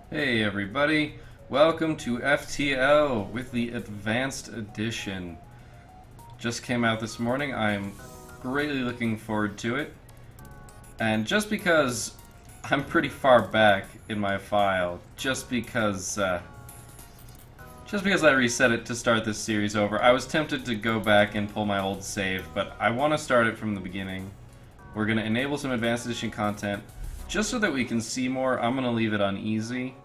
Hey everybody, welcome to FTL with the Advanced Edition. Just came out this morning, I'm greatly looking forward to it. And just because I'm pretty far back in my file, just because I reset it to start this series over, I was tempted to go back and pull my old save, but I want to start it from the beginning. We're going to enable some Advanced Edition content. Just so that we can see more, I'm going to leave it on easy.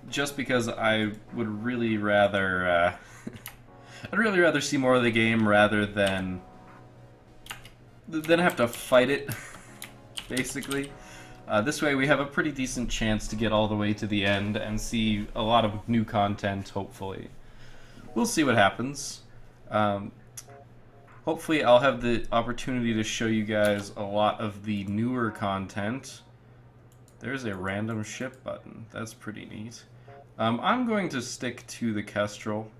Just because I would really rather, I'd really rather see more of the game rather than have to fight it, basically. This way we have a pretty decent chance to get all the way to the end and see a lot of new content, hopefully. We'll see what happens. Hopefully I'll have the opportunity to show you guys a lot of the newer content. There's a random ship button. That's pretty neat. I'm going to stick to the Kestrel.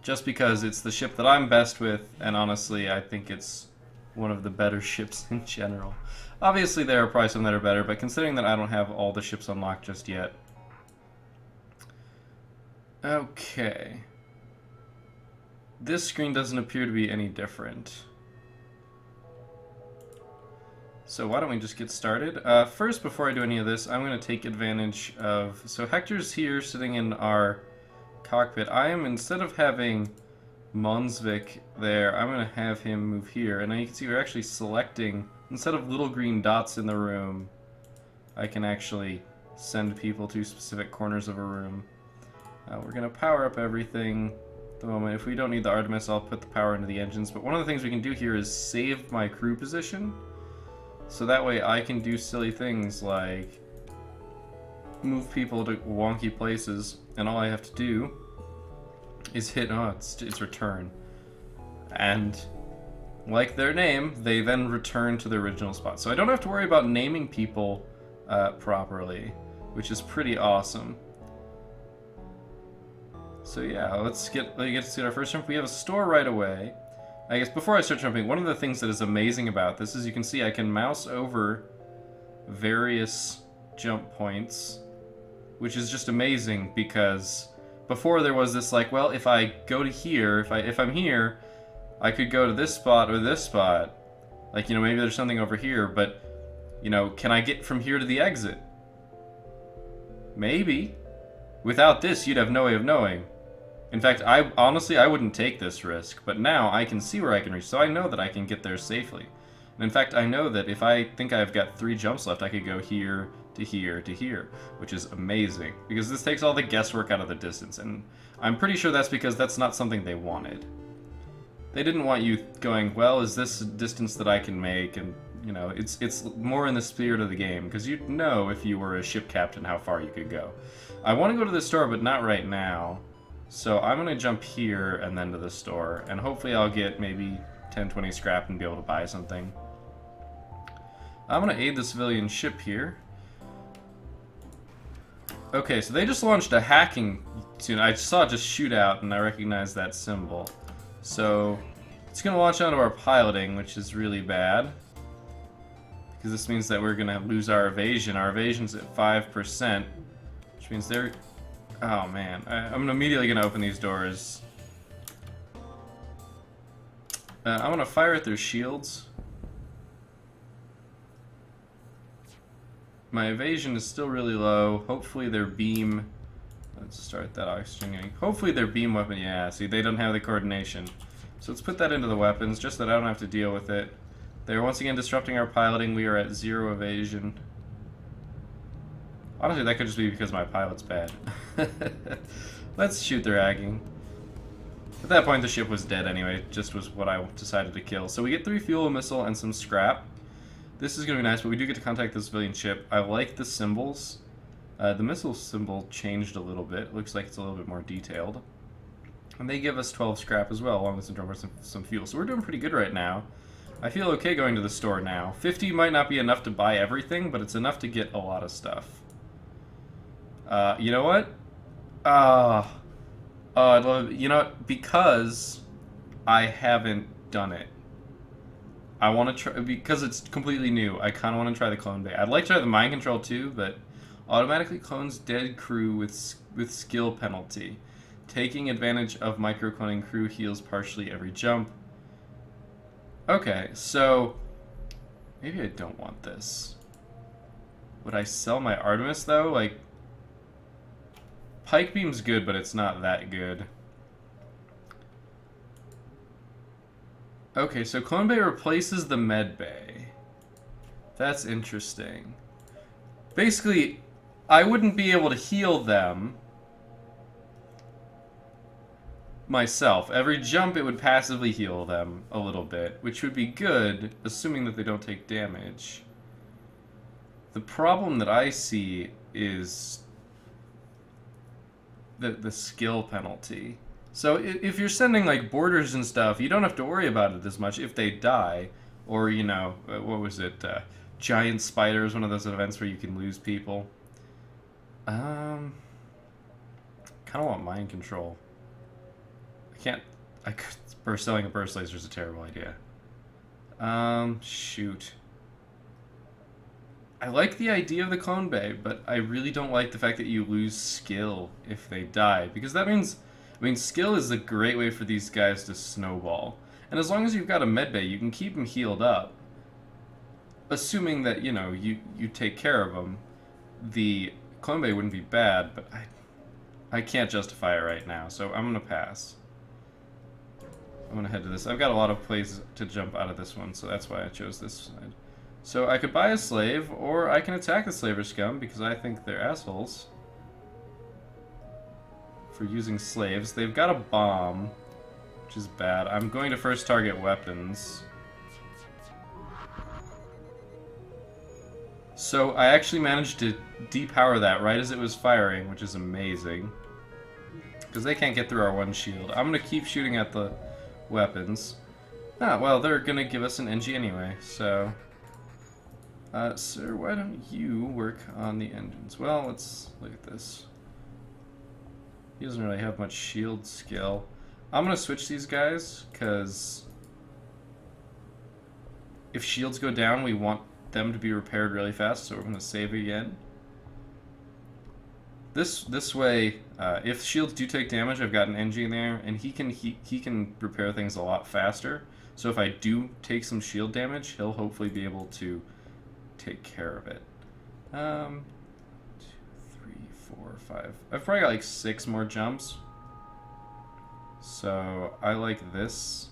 Just because it's the ship that I'm best with, and honestly, I think it's one of the better ships in general. Obviously, there are probably some that are better, but considering that I don't have all the ships unlocked just yet. Okay. This screen doesn't appear to be any different. So why don't we just get started? First, before I do any of this, I'm going to take advantage of... So Hector's here sitting in our cockpit. Instead of having Monsvik there, I'm going to have him move here. And now you can see we're actually selecting, instead of little green dots in the room, I can actually send people to specific corners of a room. We're going to power up everything at the moment. If we don't need the Artemis, I'll put the power into the engines. But one of the things we can do here is save my crew position. So that way I can do silly things like move people to wonky places, and all I have to do is hit, it's return. And like their name, they then return to the original spot. So I don't have to worry about naming people properly, which is pretty awesome. So yeah, let's get to see our first jump. We have a store right away. I guess before I start jumping, one of the things that is amazing about this is you can see I can mouse over various jump points, which is just amazing because before there was this like, well, if I go to here, if I'm here, I could go to this spot or this spot. Like, you know, maybe there's something over here, but, you know, can I get from here to the exit? Maybe. Without this, you'd have no way of knowing. In fact, honestly, I wouldn't take this risk, but now I can see where I can reach, so I know that I can get there safely. And in fact, I know that if I think I've got 3 jumps left, I could go here to here to here, which is amazing, because this takes all the guesswork out of the distance, and I'm pretty sure that's because that's not something they wanted. They didn't want you going, well, is this a distance that I can make, and, you know, it's more in the spirit of the game, because you'd know if you were a ship captain how far you could go. I want to go to the store, but not right now. So I'm going to jump here and then to the store, and hopefully I'll get maybe 10-20 scrap and be able to buy something. I'm going to aid the civilian ship here. Okay, so they just launched a hacking soon. I saw it just shoot out and I recognized that symbol. So it's going to launch onto our piloting, which is really bad, because this means that we're going to lose our evasion. Our evasion's at 5%, which means they're... Oh man, I'm immediately going to open these doors. I'm going to fire at their shields. My evasion is still really low. Hopefully their beam... Let's start that oxygen. Hopefully their beam weapon... Yeah, see, they don't have the coordination. So let's put that into the weapons, just that I don't have to deal with it. They're once again disrupting our piloting. We are at 0 evasion. Honestly, that could just be because my pilot's bad. Let's shoot their agging. At that point, the ship was dead anyway. It just was what I decided to kill. So we get 3 fuel, a missile, and some scrap. This is going to be nice, but we do get to contact the civilian ship. I like the symbols. The missile symbol changed a little bit. It looks like it's a little bit more detailed. And they give us 12 scrap as well, along with some fuel. So we're doing pretty good right now. I feel okay going to the store now. 50 might not be enough to buy everything, but it's enough to get a lot of stuff. You know what? You know, because I haven't done it. I want to try, because it's completely new, I kind of want to try the Clone Bay. I'd like to try the Mind Control too, but Automatically clones dead crew with skill penalty. Taking advantage of microcloning crew heals partially every jump. Okay, so maybe I don't want this. Would I sell my Artemis though? Like, Pike Beam's good, but it's not that good. Okay, so Clone Bay replaces the Med Bay. That's interesting. Basically, I wouldn't be able to heal them myself. Every jump, it would passively heal them a little bit, which would be good, assuming that they don't take damage. The problem that I see is the skill penalty. So if you're sending like borders and stuff, you don't have to worry about it as much if they die. Or, you know, what was it? Giant Spiders, one of those events where you can lose people. Kind of want mind control. Selling a burst laser is a terrible idea. Shoot. I like the idea of the Clone Bay, but I really don't like the fact that you lose skill if they die. Because that means, skill is a great way for these guys to snowball. And as long as you've got a med bay, you can keep them healed up. Assuming that, you know, you take care of them. The Clone Bay wouldn't be bad, but I can't justify it right now, so I'm going to pass. I'm going to head to this. I've got a lot of places to jump out of this one, so that's why I chose this side. So I could buy a slave, or I can attack the slaver scum, because I think they're assholes for using slaves. They've got a bomb, which is bad. I'm going to first target weapons. So I actually managed to depower that right as it was firing, which is amazing. Because they can't get through our one shield. I'm going to keep shooting at the weapons. Ah, well, they're going to give us an NG anyway, so... sir, why don't you work on the engines? Well, let's look at this. He doesn't really have much shield skill. I'm going to switch these guys, because if shields go down, we want them to be repaired really fast, so we're going to save again. This way, if shields do take damage, I've got an NG in there, and he can repair things a lot faster. So if I do take some shield damage, he'll hopefully be able to take care of it. 2, 3, 4, 5. I've probably got like 6 more jumps. So I like this.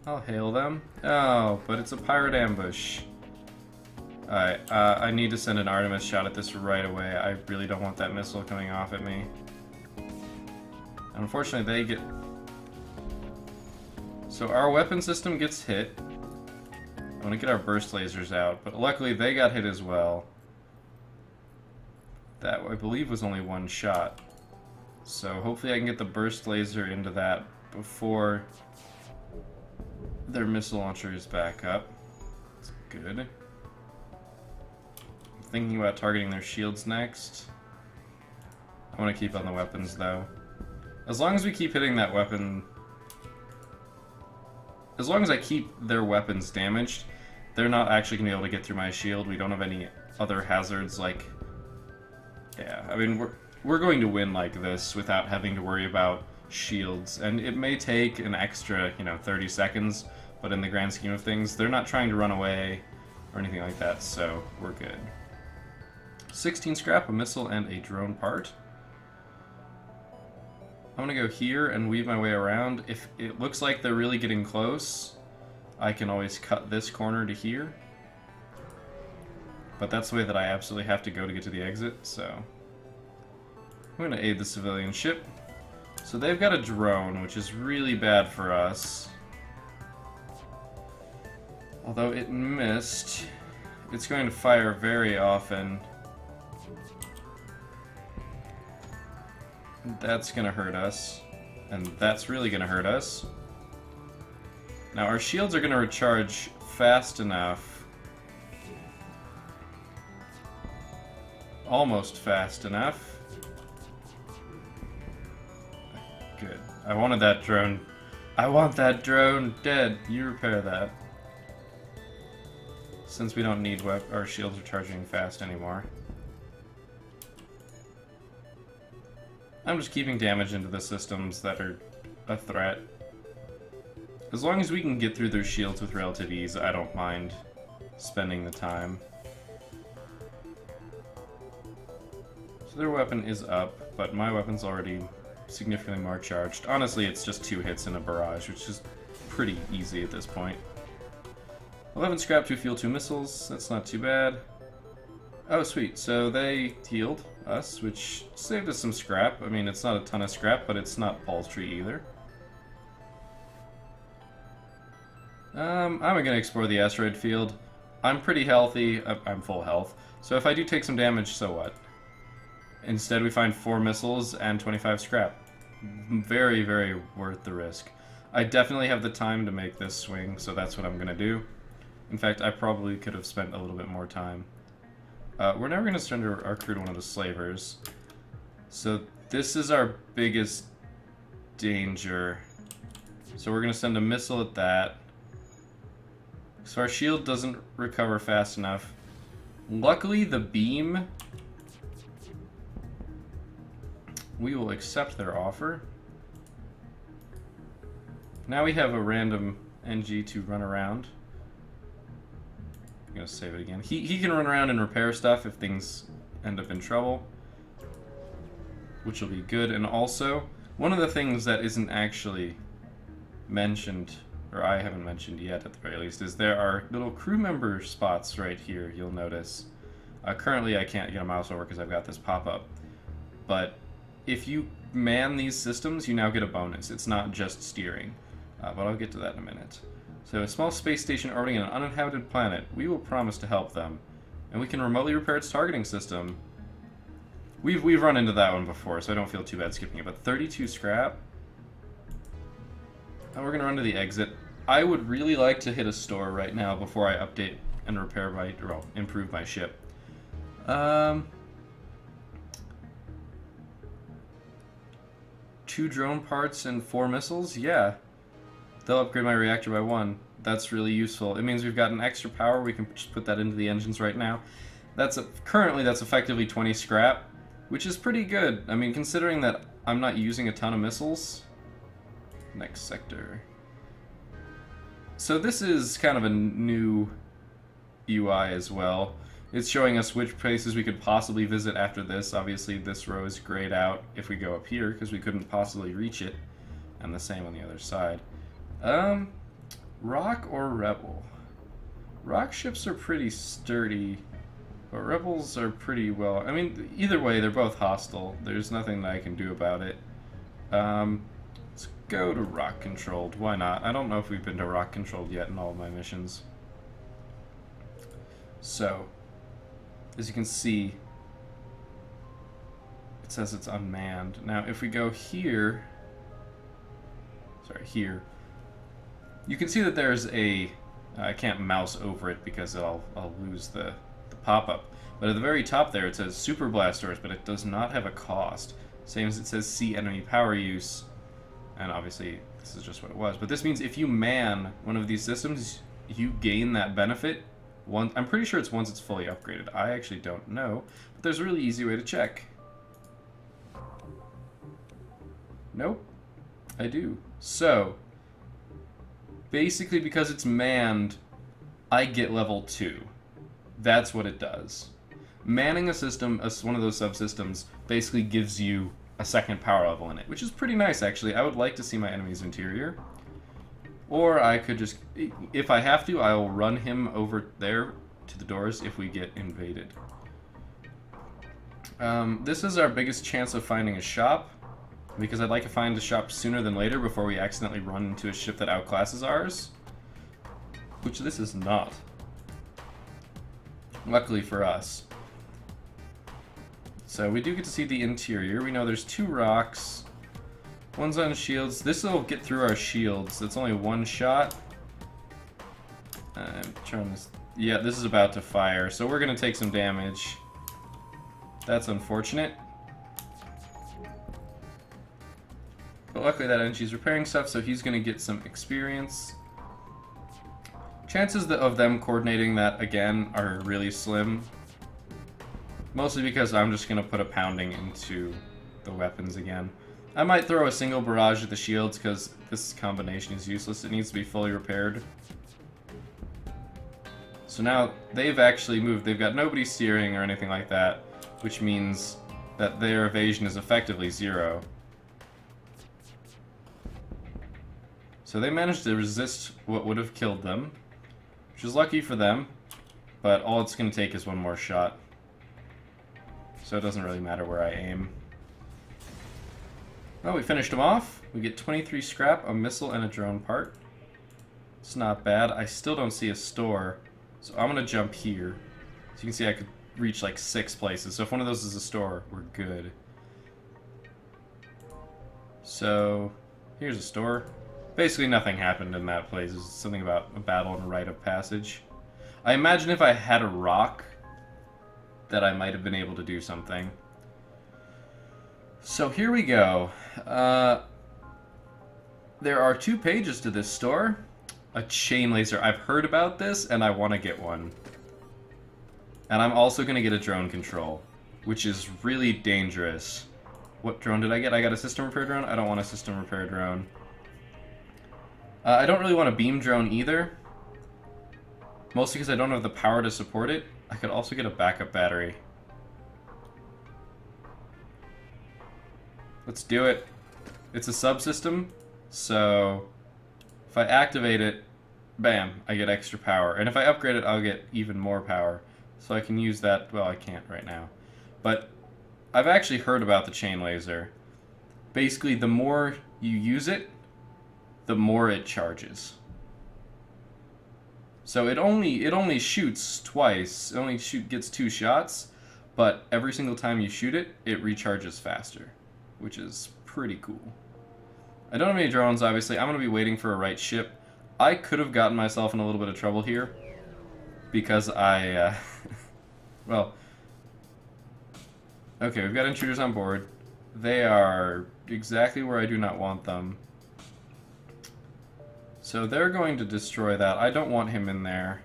I'll hail them. Oh, but it's a pirate ambush. Alright, I need to send an Artemis shot at this right away. I really don't want that missile coming off at me. Unfortunately, they get... So our weapon system gets hit. I want to get our burst lasers out, but luckily they got hit as well. That, I believe, was only one shot. So hopefully I can get the burst laser into that before their missile launcher is back up. That's good. Thinking about targeting their shields next. I want to keep on the weapons though. As long as we keep hitting that weapon, as long as I keep their weapons damaged, they're not actually going to be able to get through my shield. We don't have any other hazards like... Yeah, I mean, we're going to win like this without having to worry about shields. And it may take an extra, 30 seconds, but in the grand scheme of things, they're not trying to run away or anything like that, so we're good. 16 scrap, a missile, and a drone part. I'm gonna go here and weave my way around. If it looks like they're really getting close, I can always cut this corner to here. But that's the way that I absolutely have to go to get to the exit, so... I'm gonna aid the civilian ship. So they've got a drone, which is really bad for us. Although it missed, it's going to fire very often. That's gonna hurt us, and that's really gonna hurt us. Now our shields are gonna recharge fast enough, almost fast enough. Good. I wanted that drone. I want that drone dead. You repair that. since we don't need our shields are charging fast anymore. I'm just keeping damage into the systems that are a threat. As long as we can get through those shields with relative ease, I don't mind spending the time. So their weapon is up, but my weapon's already significantly more charged. Honestly, it's just 2 hits in a barrage, which is pretty easy at this point. 11 scrap, 2 fuel, 2 missiles. That's not too bad. Oh, sweet. So they healed us, which saved us some scrap. I mean, it's not a ton of scrap, but it's not paltry either. I'm gonna explore the asteroid field. I'm pretty healthy. I'm full health. So if I do take some damage, so what? Instead, we find 4 missiles and 25 scrap. Very, very worth the risk. I definitely have the time to make this swing, so that's what I'm gonna do. In fact, I probably could have spent a little bit more time. We're never going to surrender our crew to one of the slavers. So this is our biggest danger. So we're going to send a missile at that. So our shield doesn't recover fast enough. Luckily, the beam... We will accept their offer. Now we have a random NG to run around. I'm gonna save it again. He can run around and repair stuff if things end up in trouble, which will be good. And also, one of the things that isn't actually mentioned, or I haven't mentioned yet at the very least, is there are little crew member spots right here, you'll notice. Currently I can't get a mouse over because I've got this pop-up, but if you man these systems, you now get a bonus. It's not just steering, but I'll get to that in a minute. So, a small space station orbiting an uninhabited planet. We will promise to help them. And we can remotely repair its targeting system. We've run into that one before, so I don't feel too bad skipping it. But 32 scrap. And we're going to run to the exit. I would really like to hit a store right now before I update and repair my, or well, improve my ship. 2 drone parts and 4 missiles? Yeah. They'll upgrade my reactor by 1. That's really useful. It means we've got an extra power. We can just put that into the engines right now. Currently that's effectively 20 scrap, which is pretty good. I mean, considering that I'm not using a ton of missiles. Next sector. So this is kind of a new UI as well. It's showing us which places we could possibly visit after this. Obviously this row is grayed out if we go up here because we couldn't possibly reach it. And the same on the other side. Rock or Rebel? Rock ships are pretty sturdy, but Rebels are pretty well... I mean, either way, they're both hostile. There's nothing that I can do about it. Let's go to Rock Controlled. Why not? I don't know if we've been to Rock Controlled yet in all of my missions. So, as you can see, it says it's unmanned. Now, if we go here... Sorry, here... You can see that there's a... I can't mouse over it because I'll lose the pop-up. But at the very top there it says Super Blasters, but it does not have a cost. Same as it says see enemy power use. And obviously this is just what it was. But this means if you man one of these systems, you gain that benefit. I'm pretty sure it's once it's fully upgraded. I actually don't know. But there's a really easy way to check. Nope. I do. So... basically, because it's manned, I get level 2. That's what it does. Manning a system, one of those subsystems, basically gives you a second power level in it, which is pretty nice, actually. I would like to see my enemy's interior. Or I could just, if I have to, I will run him over there to the doors if we get invaded. This is our biggest chance of finding a shop, because I'd like to find a shop sooner than later before we accidentally run into a ship that outclasses ours. Which this is not. Luckily for us. So we do get to see the interior. We know there's 2 rocks. One's on shields. This will get through our shields. It's only 1 shot. I'm trying this. Yeah, this is about to fire. So we're going to take some damage. That's unfortunate. But luckily that NG's repairing stuff, so he's going to get some experience. Chances of them coordinating that again are really slim. Mostly because I'm just going to put a pounding into the weapons again. I might throw a single barrage at the shields because this combination is useless. It needs to be fully repaired. So now they've actually moved. They've got nobody steering or anything like that, which means that their evasion is effectively 0. So they managed to resist what would have killed them, which is lucky for them, but all it's going to take is one more shot. So it doesn't really matter where I aim. Well, we finished them off. We get 23 scrap, a missile, and a drone part. It's not bad. I still don't see a store, so I'm going to jump here. So you can see I could reach like 6 places. So if one of those is a store, we're good. So here's a store. Basically nothing happened in that place. It's something about a battle and a rite of passage. I imagine if I had a rock, that I might have been able to do something. So here we go. There are 2 pages to this store. A chain laser. I've heard about this and I want to get one. And I'm also going to get a drone control, which is really dangerous. What drone did I get? I got a system repair drone. I don't want a system repair drone. I don't really want a beam drone either. Mostly because I don't have the power to support it. I could also get a backup battery. Let's do it. It's a subsystem, so if I activate it, bam, I get extra power. And if I upgrade it, I'll get even more power. So I can use that. Well, I can't right now. But I've actually heard about the chain laser. Basically, the more you use it, the more it charges. So it only shoots twice. It only gets 2 shots, but every single time you shoot it, it recharges faster, which is pretty cool. I don't have any drones, obviously. I'm going to be waiting for a right ship. I could have gotten myself in a little bit of trouble here because I, well, okay, we've got intruders on board. They are exactly where I do not want them. So they're going to destroy that. I don't want him in there.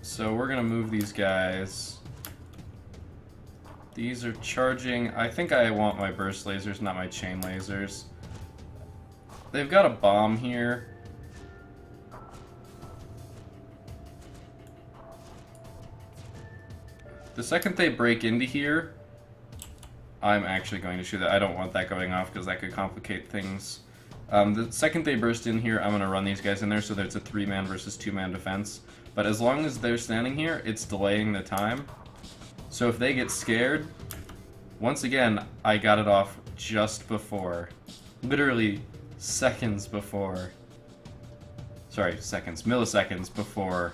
So we're going to move these guys. These are charging. I think I want my burst lasers, not my chain lasers. They've got a bomb here. The second they break into here, I'm actually going to shoot that. I don't want that going off because that could complicate things. The second they burst in here, I'm going to run these guys in there so that it's a 3-man versus 2-man defense. But as long as they're standing here, it's delaying the time. So if they get scared, once again, I got it off just before. Literally seconds before. Sorry, seconds. Milliseconds before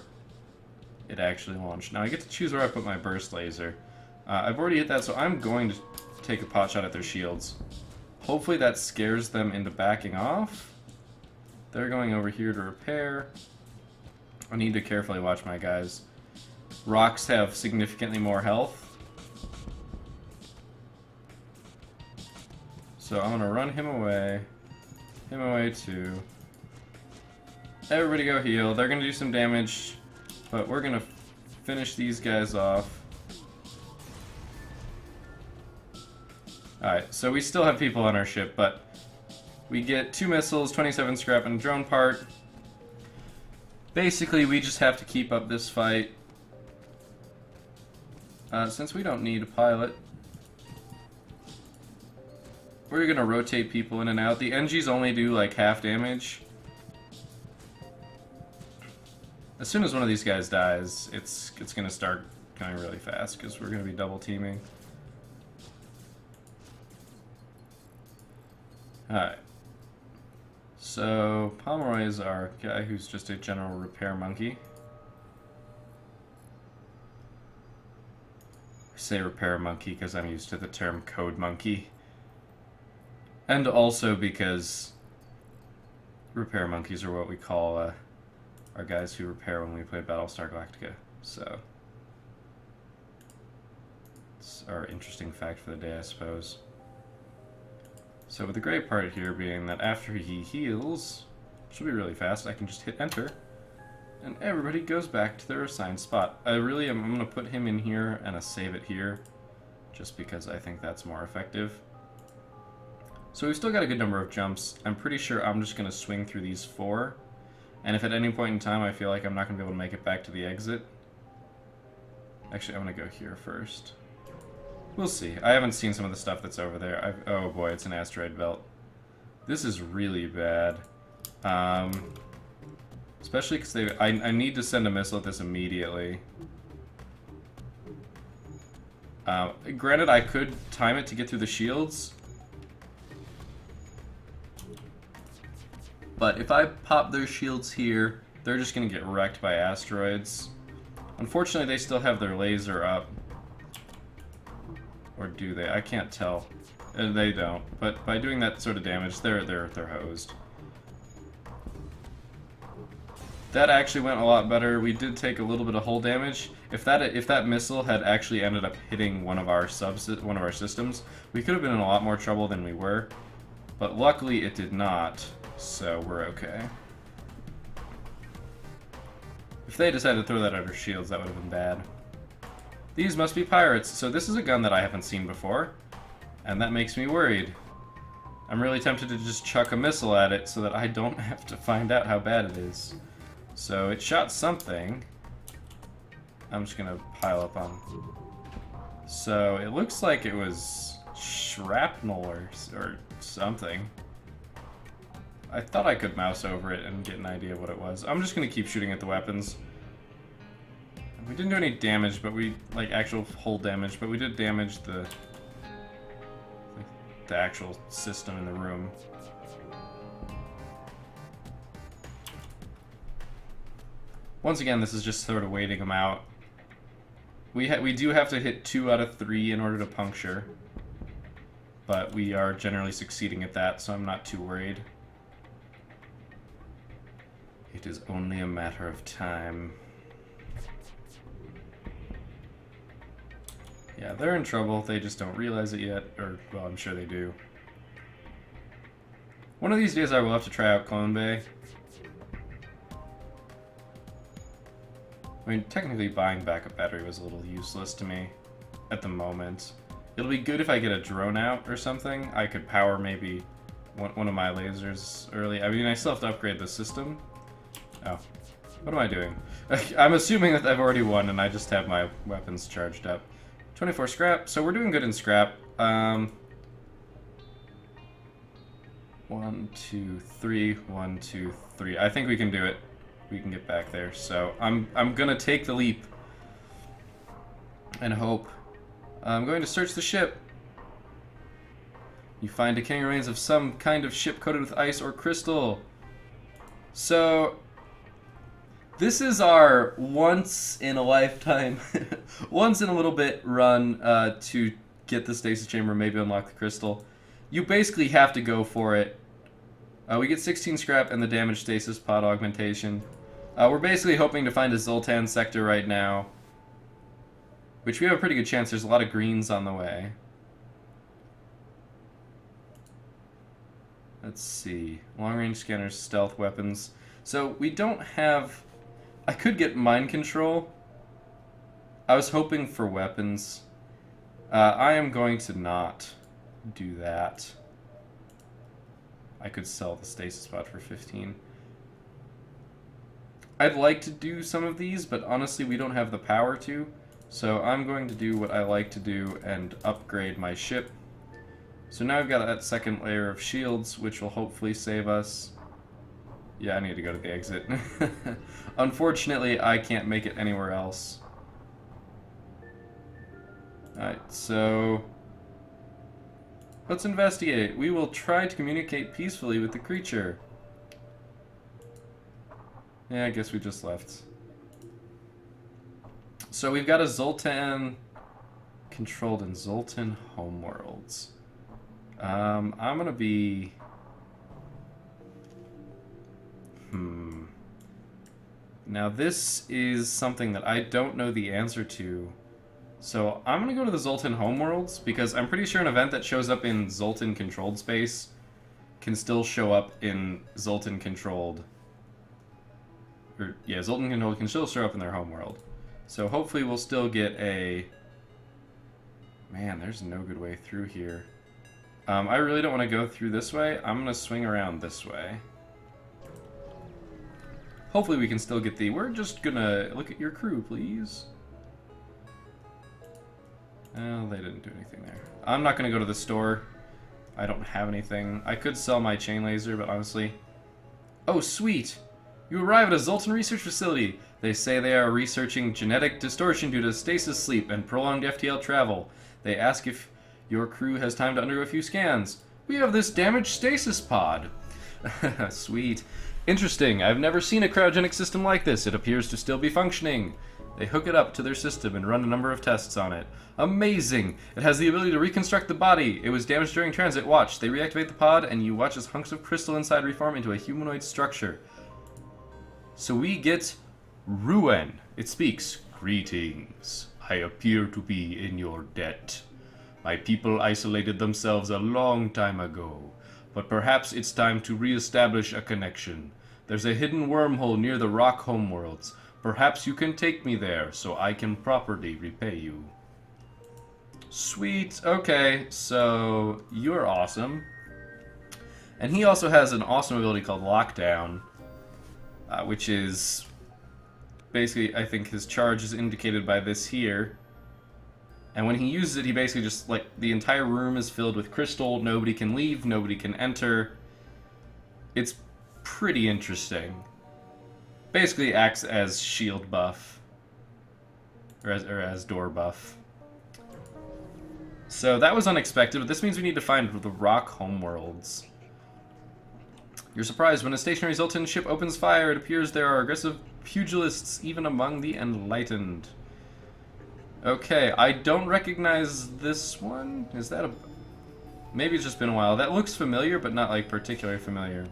it actually launched. Now I get to choose where I put my burst laser. I've already hit that, so I'm going to take a pot shot at their shields. Hopefully that scares them into backing off. They're going over here to repair. I need to carefully watch my guys. Rocks have significantly more health. So I'm going to run him away. Him away too. Everybody go heal. They're going to do some damage, but we're going to finish these guys off. Alright, so we still have people on our ship, but we get 2 missiles, 27 scrap, and a drone part. Basically, we just have to keep up this fight. Since we don't need a pilot, we're going to rotate people in and out. The NGs only do like half damage. As soon as one of these guys dies, it's going to start going really fast because we're going to be double teaming. Alright. So, Pomeroy is our guy who's just a general repair monkey. I say repair monkey because I'm used to the term code monkey. And also because repair monkeys are what we call our guys who repair when we play Battlestar Galactica. So, it's our interesting fact for the day, I suppose. So with the great part here being that after he heals, which will be really fast. I can just hit enter, and everybody goes back to their assigned spot. I'm going to put him in here and save it here, just because I think that's more effective. So we've still got a good number of jumps. I'm pretty sure I'm just going to swing through these 4, and if at any point in time I feel like I'm not going to be able to make it back to the exit, actually I'm going to go here first. We'll see. I haven't seen some of the stuff that's over there. Oh boy, it's an asteroid belt. This is really bad. Especially because I need to send a missile at this immediately. Granted, I could time it to get through the shields. But if I pop their shields here, they're just going to get wrecked by asteroids. Unfortunately, they still have their laser up. Or do they? I can't tell. They don't. But by doing that sort of damage, they're hosed. That actually went a lot better. We did take a little bit of hull damage. If that missile had actually ended up hitting one of our systems, we could have been in a lot more trouble than we were. But luckily, it did not. So we're okay. If they decided to throw that at our shields, that would have been bad. These must be pirates. So this is a gun that I haven't seen before, and that makes me worried. I'm really tempted to just chuck a missile at it so that I don't have to find out how bad it is. So it shot something. I'm just gonna pile up on. So it looks like it was shrapnel or something. I thought I could mouse over it and get an idea of what it was. I'm just gonna keep shooting at the weapons. We didn't do any damage, but like actual hull damage, but we did damage the actual system in the room. Once again, this is just sort of waiting them out. We do have to hit 2 out of 3 in order to puncture, but we are generally succeeding at that, so I'm not too worried. It is only a matter of time. Yeah, they're in trouble. They just don't realize it yet, or, well, I'm sure they do. One of these days I will have to try out Clone Bay. I mean, technically buying backup battery was a little useless to me at the moment. It'll be good if I get a drone out or something. I could power maybe one of my lasers early. I mean, I still have to upgrade the system. Oh, what am I doing? I'm assuming that I've already won and I just have my weapons charged up. 24 scrap, so we're doing good in scrap. 1, 2, 3, 1, 2, 3. I think we can do it. We can get back there. So I'm gonna take the leap and hope. I'm going to search the ship. You find decaying remains of some kind of ship coated with ice or crystal. So this is our once in a lifetime, once in a little bit run to get the stasis chamber, maybe unlock the crystal. You basically have to go for it. We get 16 scrap and the damage stasis pod augmentation. We're basically hoping to find a Zoltan sector right now, which we have a pretty good chance. There's a lot of greens on the way. Let's see. Long-range scanners, stealth weapons. So we don't have... I could get mind control. I was hoping for weapons. I am going to not do that. I could sell the stasis pod for 15. I'd like to do some of these, but honestly we don't have the power to. So I'm going to do what I like to do and upgrade my ship. So now I've got that second layer of shields, which will hopefully save us. Yeah, I need to go to the exit. Unfortunately, I can't make it anywhere else. Alright, so... let's investigate. We will try to communicate peacefully with the creature. Yeah, I guess we just left. So we've got a Zoltan controlled in Zoltan homeworlds. I'm gonna be... Now this is something that I don't know the answer to. So I'm gonna go to the Zoltan homeworlds because I'm pretty sure an event that shows up in Zoltan controlled space can still show up in Zoltan-controlled... Or, yeah, Zoltan-controlled can still show up in their homeworld. So hopefully we'll still get a... Man, there's no good way through here. I really don't want to go through this way. I'm going to swing around this way. Hopefully we can still get the... We're just going to look at your crew, please. Oh, they didn't do anything there. I'm not going to go to the store. I don't have anything. I could sell my chain laser, but honestly... Oh, sweet! You arrive at a Zoltan research facility. They say they are researching genetic distortion due to stasis sleep and prolonged FTL travel. They ask if your crew has time to undergo a few scans. We have this damaged stasis pod. Sweet. Interesting. I've never seen a cryogenic system like this. It appears to still be functioning. They hook it up to their system and run a number of tests on it. Amazing! It has the ability to reconstruct the body. It was damaged during transit. Watch. They reactivate the pod, and you watch as hunks of crystal inside reform into a humanoid structure. So we get Ruen. It speaks. Greetings. I appear to be in your debt. My people isolated themselves a long time ago, but perhaps it's time to re-establish a connection. There's a hidden wormhole near the rock homeworlds. Perhaps you can take me there, so I can properly repay you. Sweet. Okay, so you're awesome. And he also has an awesome ability called Lockdown, which is basically, I think his charge is indicated by this here. And when he uses it, he basically just, like, the entire room is filled with crystal. Nobody can leave, nobody can enter. It's pretty interesting. Basically acts as shield buff. Or as door buff. So that was unexpected, but this means we need to find the rock homeworlds. You're surprised when a stationary Zoltan ship opens fire. It appears there are aggressive pugilists even among the enlightened. Okay, I don't recognize this one. Is that a... Maybe it's just been a while. That looks familiar, but not, like, particularly familiar.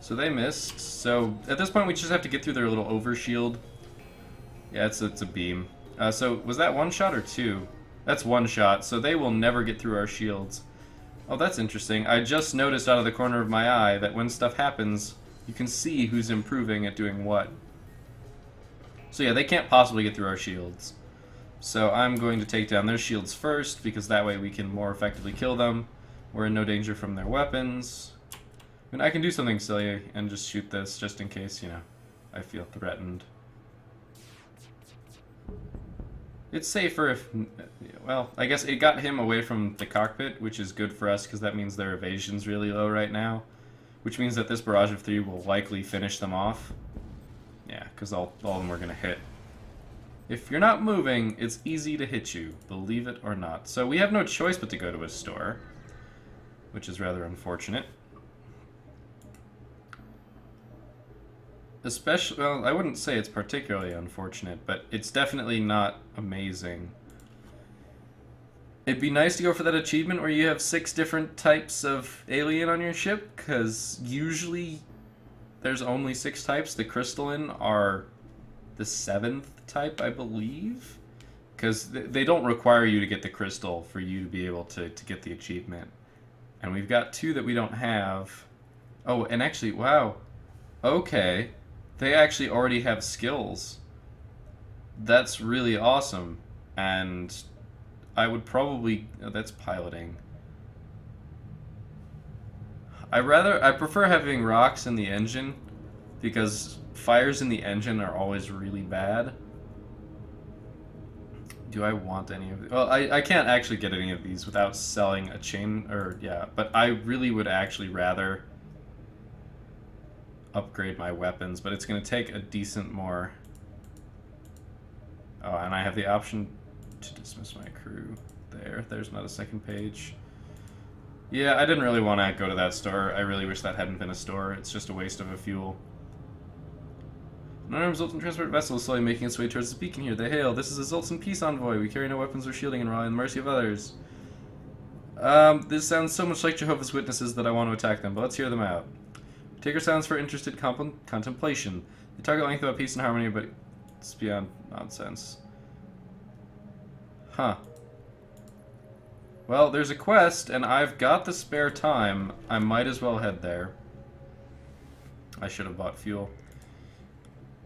So they missed. So at this point, we just have to get through their little overshield. Yeah, it's a beam. So was that one shot or two? That's one shot, so they will never get through our shields. Oh, that's interesting. I just noticed out of the corner of my eye that when stuff happens, you can see who's improving at doing what. So yeah, they can't possibly get through our shields. So I'm going to take down their shields first, because that way we can more effectively kill them. We're in no danger from their weapons. I mean, I can do something silly and just shoot this, just in case, you know, I feel threatened. It's safer if... Well, I guess it got him away from the cockpit, which is good for us, because that means their evasion's really low right now. Which means that this barrage of 3 will likely finish them off. Yeah, because all of them are going to hit. If you're not moving, it's easy to hit you, believe it or not. So we have no choice but to go to a store, which is rather unfortunate. Especially, well, I wouldn't say it's particularly unfortunate, but it's definitely not amazing. It'd be nice to go for that achievement where you have 6 different types of alien on your ship, because usually there's only 6 types. The crystalline are the 7th type, I believe, because they don't require you to get the crystal for you to be able to get the achievement. And we've got 2 that we don't have. Oh, and actually, wow. Okay. They actually already have skills. That's really awesome. And I would probably... Oh, that's piloting. I prefer having rocks in the engine, because fires in the engine are always really bad. Do I want any of these? Well, I can't actually get any of these without selling a chain, or yeah, but I really would actually rather upgrade my weapons, but it's going to take a decent more... Oh, and I have the option to dismiss my crew. There's not a second page. Yeah, I didn't really want to go to that store. I really wish that hadn't been a store. It's just a waste of a fuel. An unarmed Zoltan transport vessel is slowly making its way towards the beacon here. They hail. This is a Zoltan peace envoy. We carry no weapons or shielding and rely on the mercy of others. This sounds so much like Jehovah's Witnesses that I want to attack them, but let's hear them out. Taker sounds for interested contemplation. They talk at length about peace and harmony, but it's beyond nonsense. Huh. Well, there's a quest, and I've got the spare time. I might as well head there. I should have bought fuel.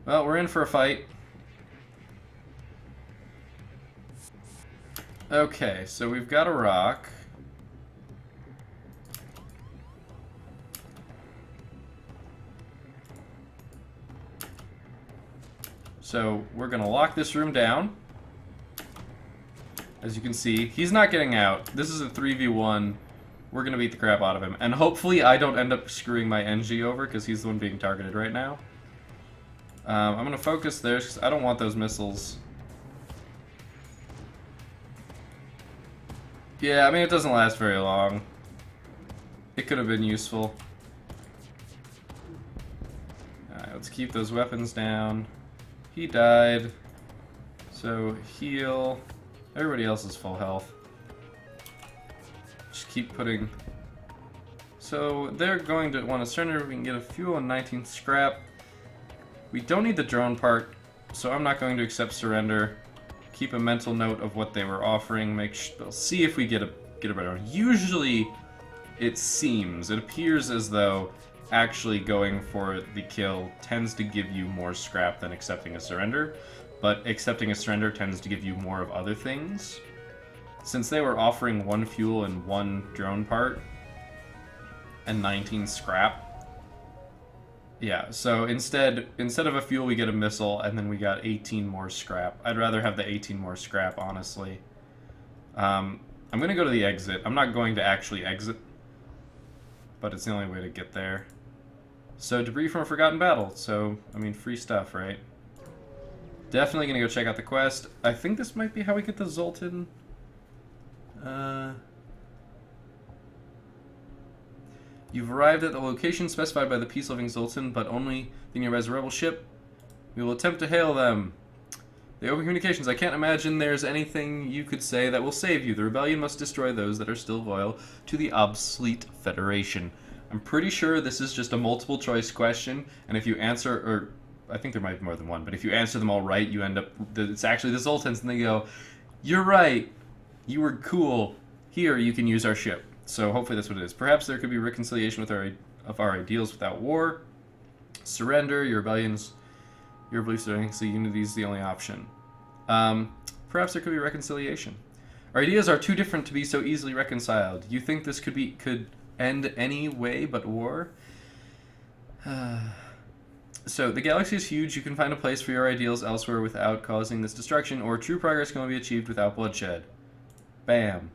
Well, we're in for a fight. Okay, so we've got a rock. So we're gonna lock this room down. As you can see, he's not getting out. This is a 3v1. We're gonna beat the crap out of him. And hopefully I don't end up screwing my NG over, because he's the one being targeted right now. I'm gonna focus there, because I don't want those missiles. Yeah, I mean, it doesn't last very long. It could have been useful. Alright, let's keep those weapons down. He died. So, heal. Everybody else is full health. Just keep putting... So, they're going to want to surrender. We can get a fuel and 19 scrap. We don't need the drone part, so I'm not going to accept surrender. Keep a mental note of what they were offering. We'll see if we get a better one. Usually, it appears as though actually going for the kill tends to give you more scrap than accepting a surrender, but accepting a surrender tends to give you more of other things. Since they were offering 1 fuel and 1 drone part, and 19 scrap, yeah, so instead of a fuel, we get a missile, and then we got 18 more scrap. I'd rather have the 18 more scrap, honestly. I'm going to go to the exit. I'm not going to actually exit, but it's the only way to get there. So, debris from a forgotten battle. So, I mean, free stuff, right? Definitely going to go check out the quest. I think this might be how we get the Zoltan. You've arrived at the location specified by the peace-loving Zoltan, but only the nearby rebel ship. We will attempt to hail them. The open communications. I can't imagine there's anything you could say that will save you. The rebellion must destroy those that are still loyal to the obsolete Federation. I'm pretty sure this is just a multiple choice question, and if you answer, or I think there might be more than one, but if you answer them all right, you end up, it's actually the Zoltans, and they go, "You're right. You were cool. Here, you can use our ship." So hopefully that's what it is. Perhaps there could be reconciliation with our ideals without war. Surrender, your rebellions, your beliefs are so unity is the only option. Perhaps there could be reconciliation. Our ideas are too different to be so easily reconciled. You think this could end any way but war? So, the galaxy is huge. You can find a place for your ideals elsewhere without causing this destruction, or true progress can only be achieved without bloodshed. Bam.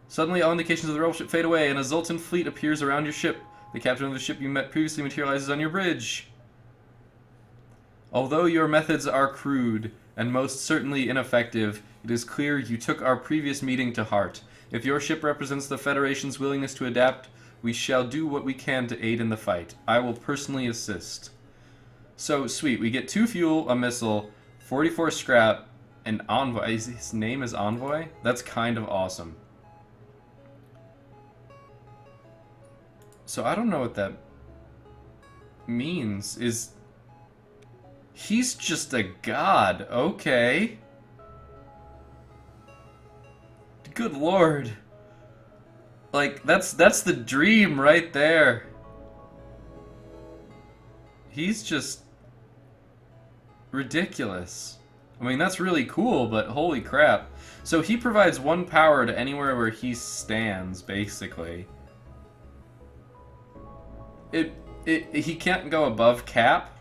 Suddenly, all indications of the rebel ship fade away, and a Zoltan fleet appears around your ship. The captain of the ship you met previously materializes on your bridge. Although your methods are crude, and most certainly ineffective, it is clear you took our previous meeting to heart. If your ship represents the Federation's willingness to adapt, we shall do what we can to aid in the fight. I will personally assist. So, sweet. We get 2 fuel, a missile, 44 scrap, and Envoy. His name is Envoy? That's kind of awesome. So, I don't know what that means. He's just a god. Okay. Good lord. Like, that's the dream right there. He's just ridiculous. I mean, that's really cool, but holy crap. So he provides 1 power to anywhere where he stands, basically. He can't go above cap,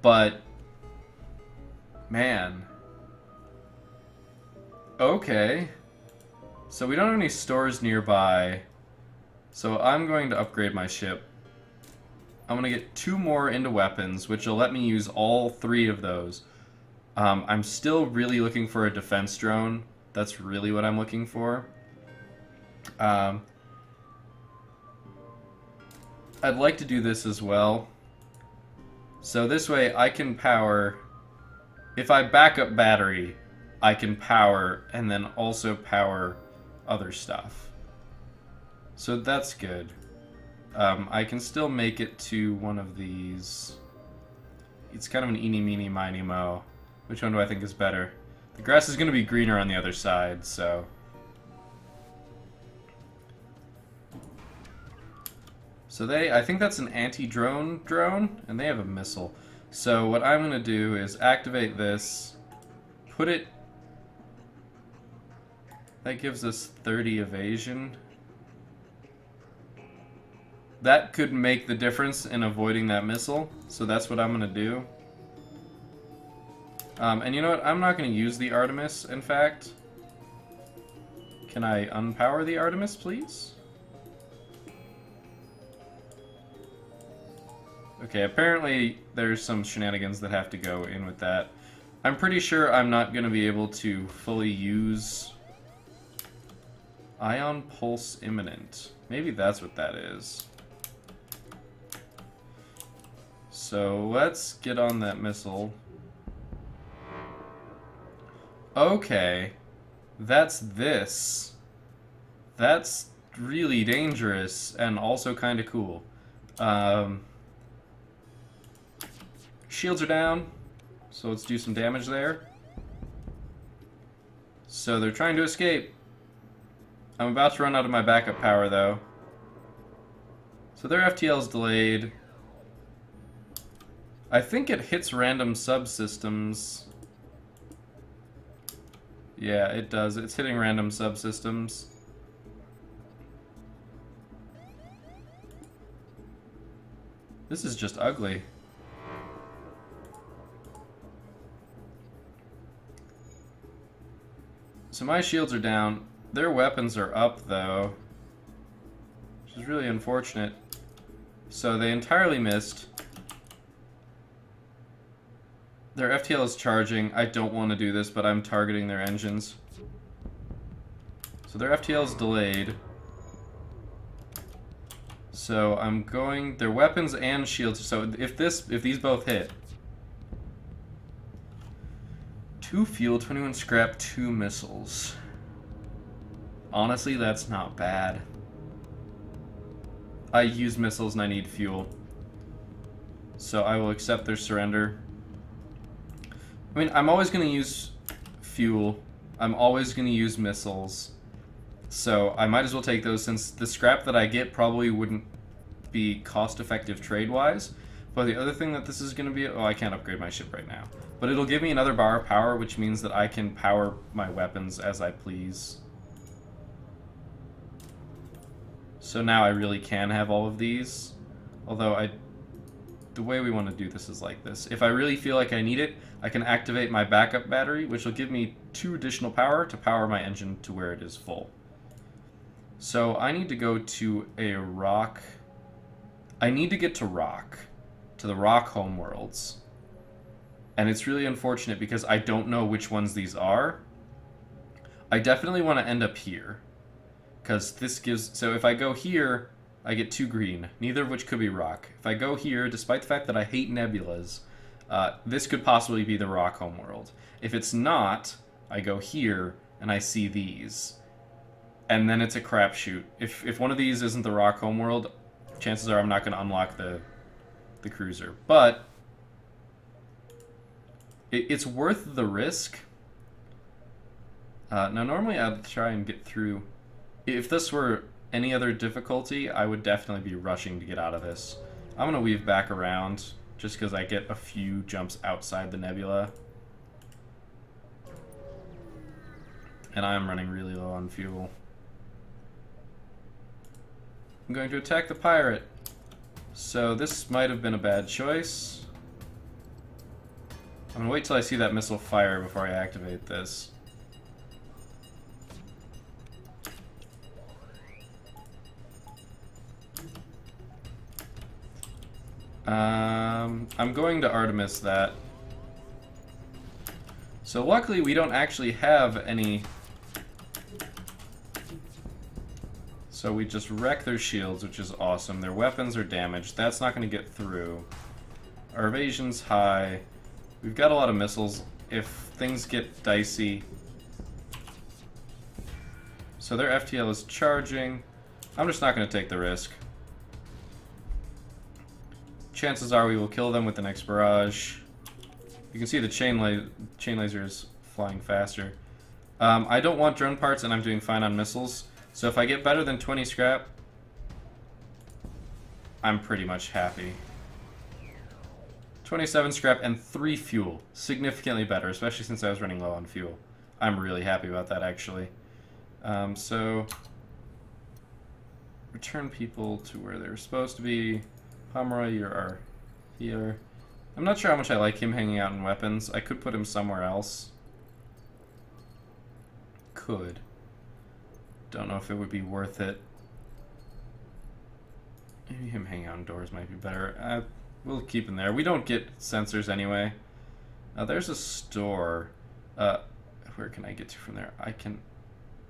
but man. Okay. So we don't have any stores nearby. So I'm going to upgrade my ship. I'm going to get 2 more into weapons, which will let me use all 3 of those. I'm still really looking for a defense drone. That's really what I'm looking for. I'd like to do this as well. So this way I can power... If I back up battery, I can power and then also power other stuff. So that's good. I can still make it to one of these. It's kind of an eeny, meeny, miny, mo. Which one do I think is better? The grass is going to be greener on the other side, so... So I think that's an anti-drone drone, and they have a missile. So what I'm going to do is activate this, put it... That gives us 30 evasion. That could make the difference in avoiding that missile, so that's what I'm going to do. And you know what? I'm not going to use the Artemis, in fact. Can I unpower the Artemis, please? Okay, apparently there's some shenanigans that have to go in with that. I'm pretty sure I'm not going to be able to fully use Ion Pulse Imminent. Maybe that's what that is. So let's get on that missile. Okay, that's this. That's really dangerous and also kind of cool. Shields are down, so let's do some damage there. So they're trying to escape. I'm about to run out of my backup power, though. So their FTL is delayed. I think it hits random subsystems. Yeah, it does. It's hitting random subsystems. This is just ugly. So my shields are down. Their weapons are up, though, which is really unfortunate. So they entirely missed. Their FTL is charging. I don't want to do this, but I'm targeting their engines. So their FTL is delayed. So I'm going... Their weapons and shields... So if these both hit... 2 fuel, 21 scrap, 2 missiles. Honestly, that's not bad. I use missiles and I need fuel. So I will accept their surrender. I mean, I'm always going to use fuel. I'm always going to use missiles. So I might as well take those, since the scrap that I get probably wouldn't be cost-effective trade-wise. But the other thing that this is going to be... Oh, I can't upgrade my ship right now. But it'll give me another bar of power, which means that I can power my weapons as I please. So now I really can have all of these. Although the way we want to do this is like this. If I really feel like I need it, I can activate my backup battery, which will give me 2 additional power to power my engine to where it is full. So I need to go to a rock... I need to get to rock. To the rock homeworlds. And it's really unfortunate because I don't know which ones these are. I definitely want to end up here. Because this gives... So if I go here, I get 2 green. Neither of which could be rock. If I go here, despite the fact that I hate nebulas, this could possibly be the rock homeworld. If it's not, I go here and I see these. And then it's a crapshoot. If one of these isn't the rock homeworld, chances are I'm not going to unlock the cruiser. But it's worth the risk. Now, normally I'd try and get through. If this were any other difficulty, I would definitely be rushing to get out of this. I'm going to weave back around just because I get a few jumps outside the nebula. And I'm running really low on fuel. I'm going to attack the pirate. So this might have been a bad choice. I'm going to wait till I see that missile fire before I activate this. I'm going to Artemis that. So luckily we don't actually have any... So we just wreck their shields, which is awesome. Their weapons are damaged. That's not going to get through. Our evasion's high. We've got a lot of missiles. If things get dicey... So their FTL is charging. I'm just not going to take the risk. Chances are we will kill them with the next barrage. You can see the chain laser is flying faster. I don't want drone parts, and I'm doing fine on missiles. So if I get better than 20 scrap... I'm pretty much happy. 27 scrap and 3 fuel. Significantly better, especially since I was running low on fuel. I'm really happy about that, actually. So, return people to where they're supposed to be. Pomeroy, you are here. I'm not sure how much I like him hanging out in weapons. I could put him somewhere else. Could. Don't know if it would be worth it. Maybe him hanging out indoors might be better. We'll keep him there. We don't get sensors anyway. There's a store. Where can I get to from there? I can...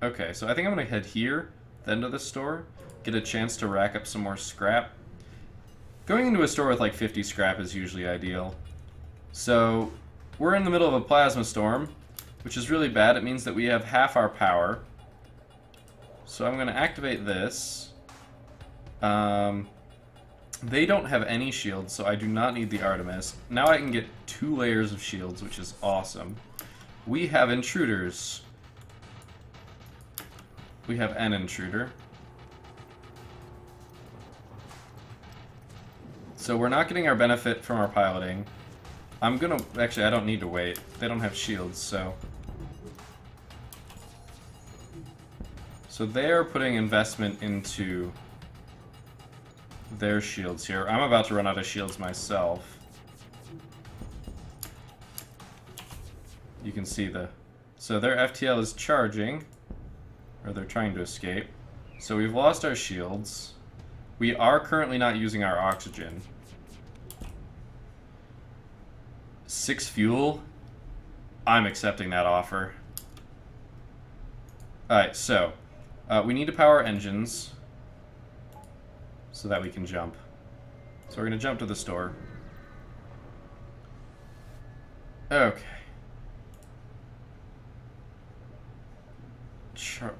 Okay, so I think I'm going to head here, then to the store, get a chance to rack up some more scrap. Going into a store with like 50 scrap is usually ideal. So, we're in the middle of a plasma storm, which is really bad. It means that we have half our power. So I'm going to activate this. They don't have any shields, so I do not need the Artemis. Now I can get 2 layers of shields, which is awesome. We have intruders. We have an intruder. So we're not getting our benefit from our piloting. I'm gonna... Actually, I don't need to wait. They don't have shields, so... So they're putting investment into their shields here. I'm about to run out of shields myself. You can see the... So their FTL is charging. Or they're trying to escape. So we've lost our shields. We are currently not using our oxygen. 6 fuel? I'm accepting that offer. Alright, so... we need to power engines so that we can jump. So we're going to jump to the store. Okay.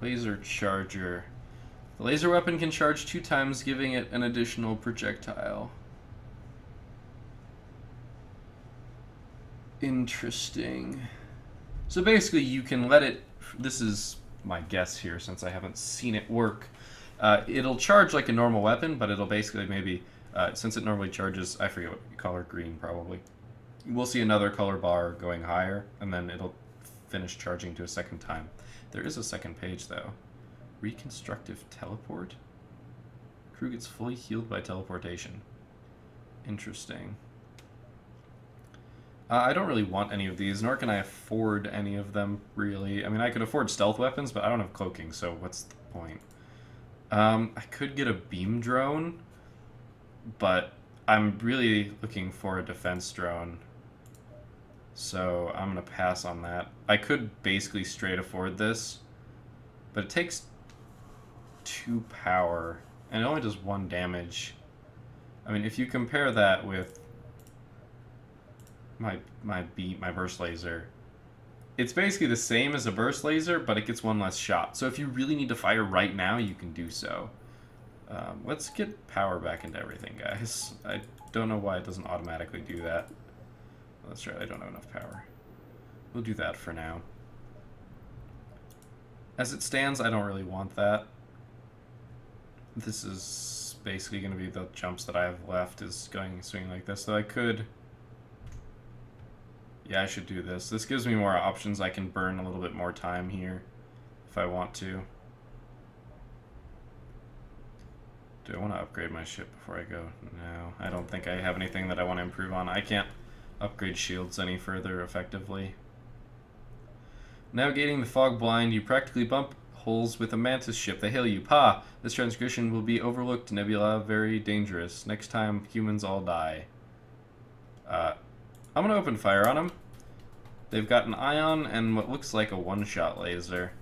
Laser charger. The laser weapon can charge 2 times, giving it an additional projectile. Interesting. So basically you can let it... This is my guess here since I haven't seen it work. It'll charge like a normal weapon, but it'll basically maybe... since it normally charges, I forget what color, green probably. We'll see another color bar going higher, and then it'll finish charging to a second time. There is a second page though. Reconstructive teleport? Crew gets fully healed by teleportation. Interesting. I don't really want any of these, nor can I afford any of them, really. I mean, I could afford stealth weapons, but I don't have cloaking, so what's the point? I could get a beam drone, but I'm really looking for a defense drone. So I'm going to pass on that. I could basically straight afford this, but it takes 2 power, and it only does 1 damage. I mean, if you compare that with my burst laser, it's basically the same as a burst laser, but it gets 1 less shot. So if you really need to fire right now, you can do so. Let's get power back into everything, guys. I don't know why it doesn't automatically do that. That's right, I don't have enough power. We'll do that for now. As it stands, I don't really want that. This is basically going to be the jumps that I have left, is going swinging like this. So I could... Yeah, I should do this. This gives me more options. I can burn a little bit more time here if I want to. Do I want to upgrade my ship before I go? No, I don't think I have anything that I want to improve on. I can't upgrade shields any further effectively. Navigating the fog blind, you practically bump holes with a Mantis ship. They hail you. Pa! This transgression will be overlooked, Nebula. Very dangerous. Next time, humans all die. I'm going to open fire on them. They've got an ion and what looks like a one-shot laser.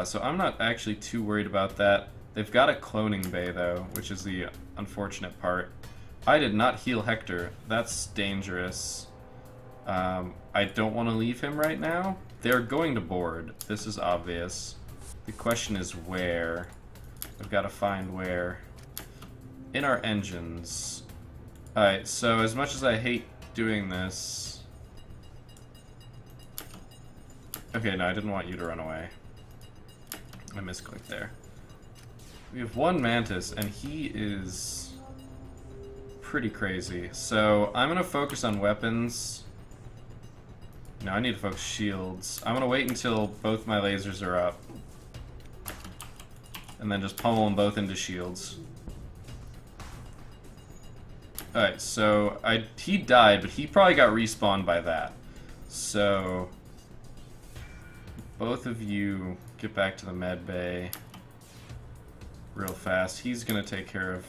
So I'm not actually too worried about that. They've got a cloning bay, though, which is the unfortunate part. I did not heal Hector. That's dangerous. I don't want to leave him right now. They're going to board. This is obvious. The question is where. I've got to find where. In our engines. Alright, so as much as I hate doing this... Okay, no, I didn't want you to run away. I misclicked there. We have 1 Mantis, and he is pretty crazy. So I'm going to focus on weapons. No, I need to focus shields. I'm going to wait until both my lasers are up. And then just pummel them both into shields. Alright, so he died, but he probably got respawned by that. So both of you get back to the med bay real fast. He's going to take care of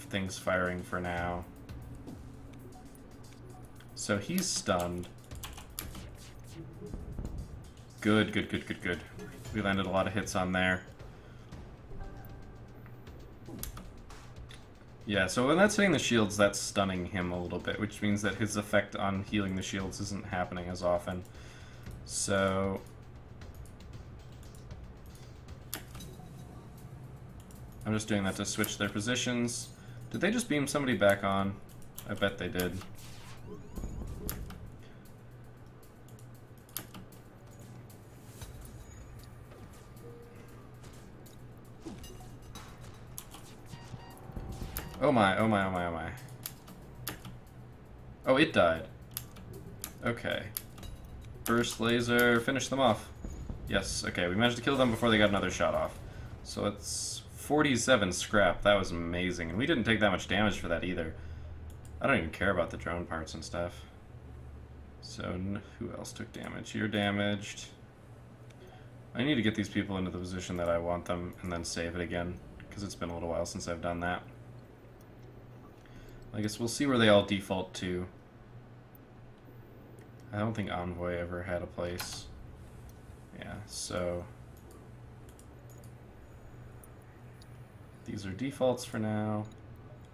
things firing for now. So he's stunned. Good, good, good, good, good. We landed a lot of hits on there. Yeah, so when that's hitting the shields, that's stunning him a little bit, which means that his effect on healing the shields isn't happening as often. So I'm just doing that to switch their positions. Did they just beam somebody back on? I bet they did. Oh my, oh my, oh my, oh my. Oh, it died. Okay. Burst laser, finish them off. Yes, okay, we managed to kill them before they got another shot off. So it's 47 scrap. That was amazing. And we didn't take that much damage for that either. I don't even care about the drone parts and stuff. So, who else took damage? You're damaged. I need to get these people into the position that I want them and then save it again, because it's been a little while since I've done that. I guess we'll see where they all default to. I don't think Envoy ever had a place. Yeah, so these are defaults for now.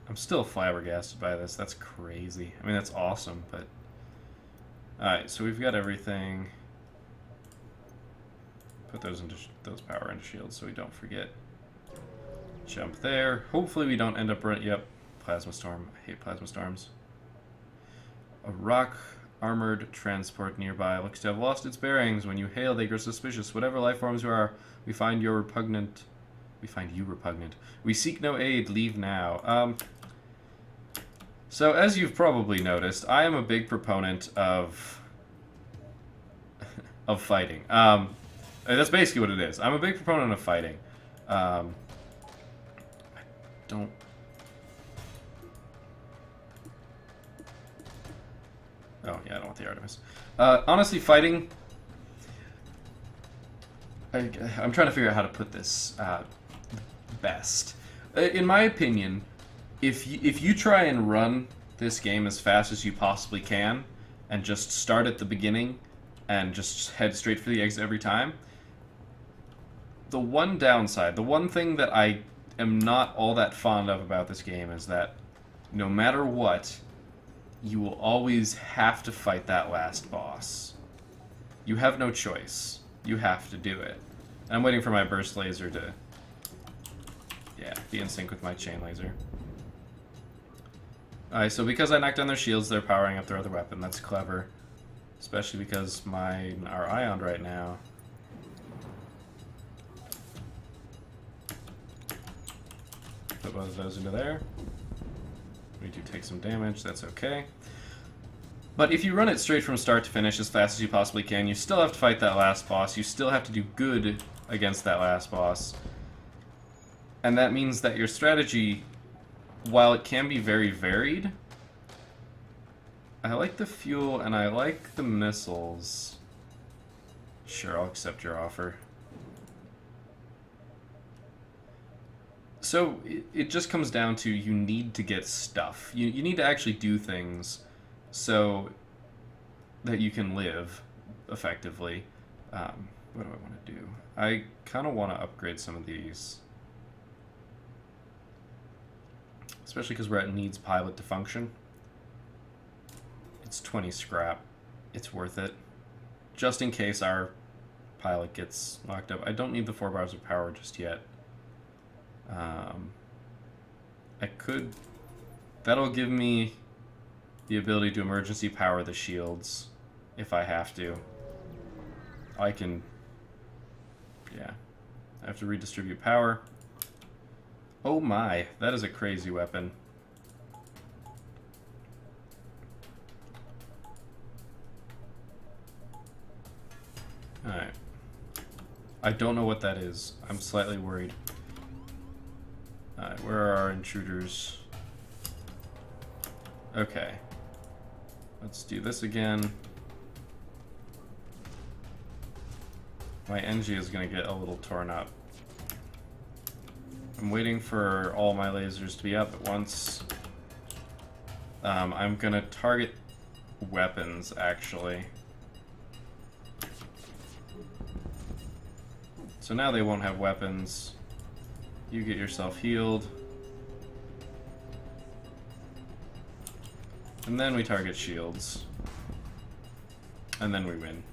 I'm still flabbergasted by this. That's crazy. I mean, that's awesome, but... Alright, so we've got everything. Put those power into shields so we don't forget. Jump there. Hopefully we don't end up... Yep. Plasma storm. I hate plasma storms. A rock armored transport nearby looks to have lost its bearings. When you hail, they grow suspicious. Whatever life forms you are, we find you repugnant. We seek no aid. Leave now. So as you've probably noticed, I am a big proponent of fighting. That's basically what it is. I'm a big proponent of fighting. I don't. Oh, yeah, I don't want the Artemis. Honestly, fighting... I'm trying to figure out how to put this best. In my opinion, if you try and run this game as fast as you possibly can, and just start at the beginning, and just head straight for the exit every time, the one downside, the one thing that I am not all that fond of about this game is that no matter what, you will always have to fight that last boss. You have no choice. You have to do it. And I'm waiting for my burst laser to, yeah, be in sync with my chain laser. Alright, so because I knocked down their shields, they're powering up their other weapon. That's clever. Especially because mine are ioned right now. Put both of those into there. We do take some damage, that's okay. But if you run it straight from start to finish as fast as you possibly can, you still have to fight that last boss. You still have to do good against that last boss. And that means that your strategy, while it can be very varied, I like the fuel and I like the missiles. Sure, I'll accept your offer. So it just comes down to you need to get stuff. You need to actually do things so that you can live effectively. What do I want to do? I kind of want to upgrade some of these. Especially because we're at needs pilot to function. It's 20 scrap. It's worth it. Just in case our pilot gets locked up. I don't need the 4 bars of power just yet. I could... That'll give me the ability to emergency power the shields if I have to. I can... Yeah. I have to redistribute power. Oh my, that is a crazy weapon. I don't know what that is. I'm slightly worried. Alright, where are our intruders? Okay. Let's do this again. My NG is going to get a little torn up. I'm waiting for all my lasers to be up at once. I'm going to target weapons, actually. So now they won't have weapons. You get yourself healed. And then we target shields. And then we win.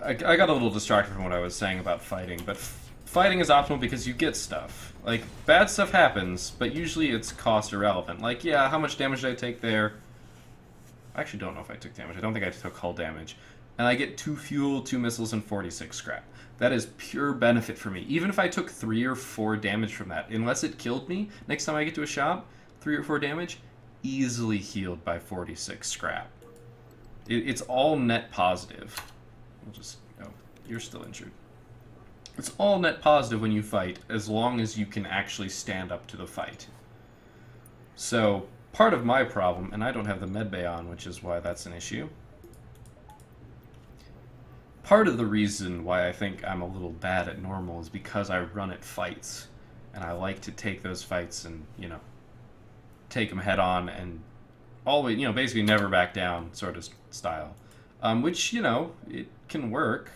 I got a little distracted from what I was saying about fighting, but fighting is optimal because you get stuff. Like, bad stuff happens, but usually it's cost irrelevant. Like, yeah, how much damage did I take there? I actually don't know if I took damage. I don't think I took hull damage. And I get 2 fuel, 2 missiles, and 46 scrap. That is pure benefit for me. Even if I took 3 or 4 damage from that, unless it killed me, next time I get to a shop, 3 or 4 damage, easily healed by 46 scrap. It's all net positive. We'll just, oh, you're still injured. It's all net positive when you fight, as long as you can actually stand up to the fight. So, part of my problem, and I don't have the medbay on, which is why that's an issue. Part of the reason why I think I'm a little bad at normal is because I run at fights. And I like to take those fights and, you know, take them head on and always, you know, basically never back down sort of style. Which, you know, it can work.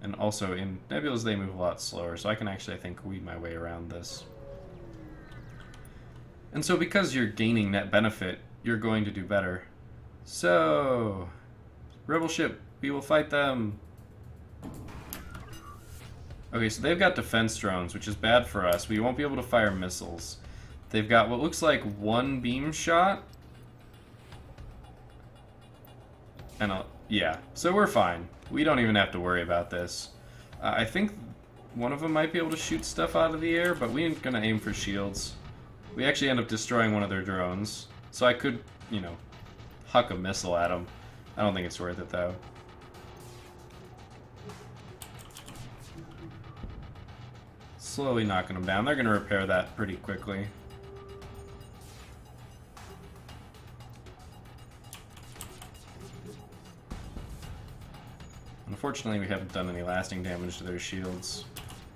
And also in Nebulas they move a lot slower, so I can actually, I think, weed my way around this. And so because you're gaining net benefit, you're going to do better. So, Rebel ship, we will fight them. Okay, so they've got defense drones, which is bad for us. We won't be able to fire missiles. They've got what looks like 1 beam shot. And yeah, so we're fine. We don't even have to worry about this. I think one of them might be able to shoot stuff out of the air, but we ain't gonna aim for shields. We actually end up destroying one of their drones. So I could, you know, huck a missile at them. I don't think it's worth it, though. Slowly knocking them down. They're gonna repair that pretty quickly. Unfortunately, we haven't done any lasting damage to their shields.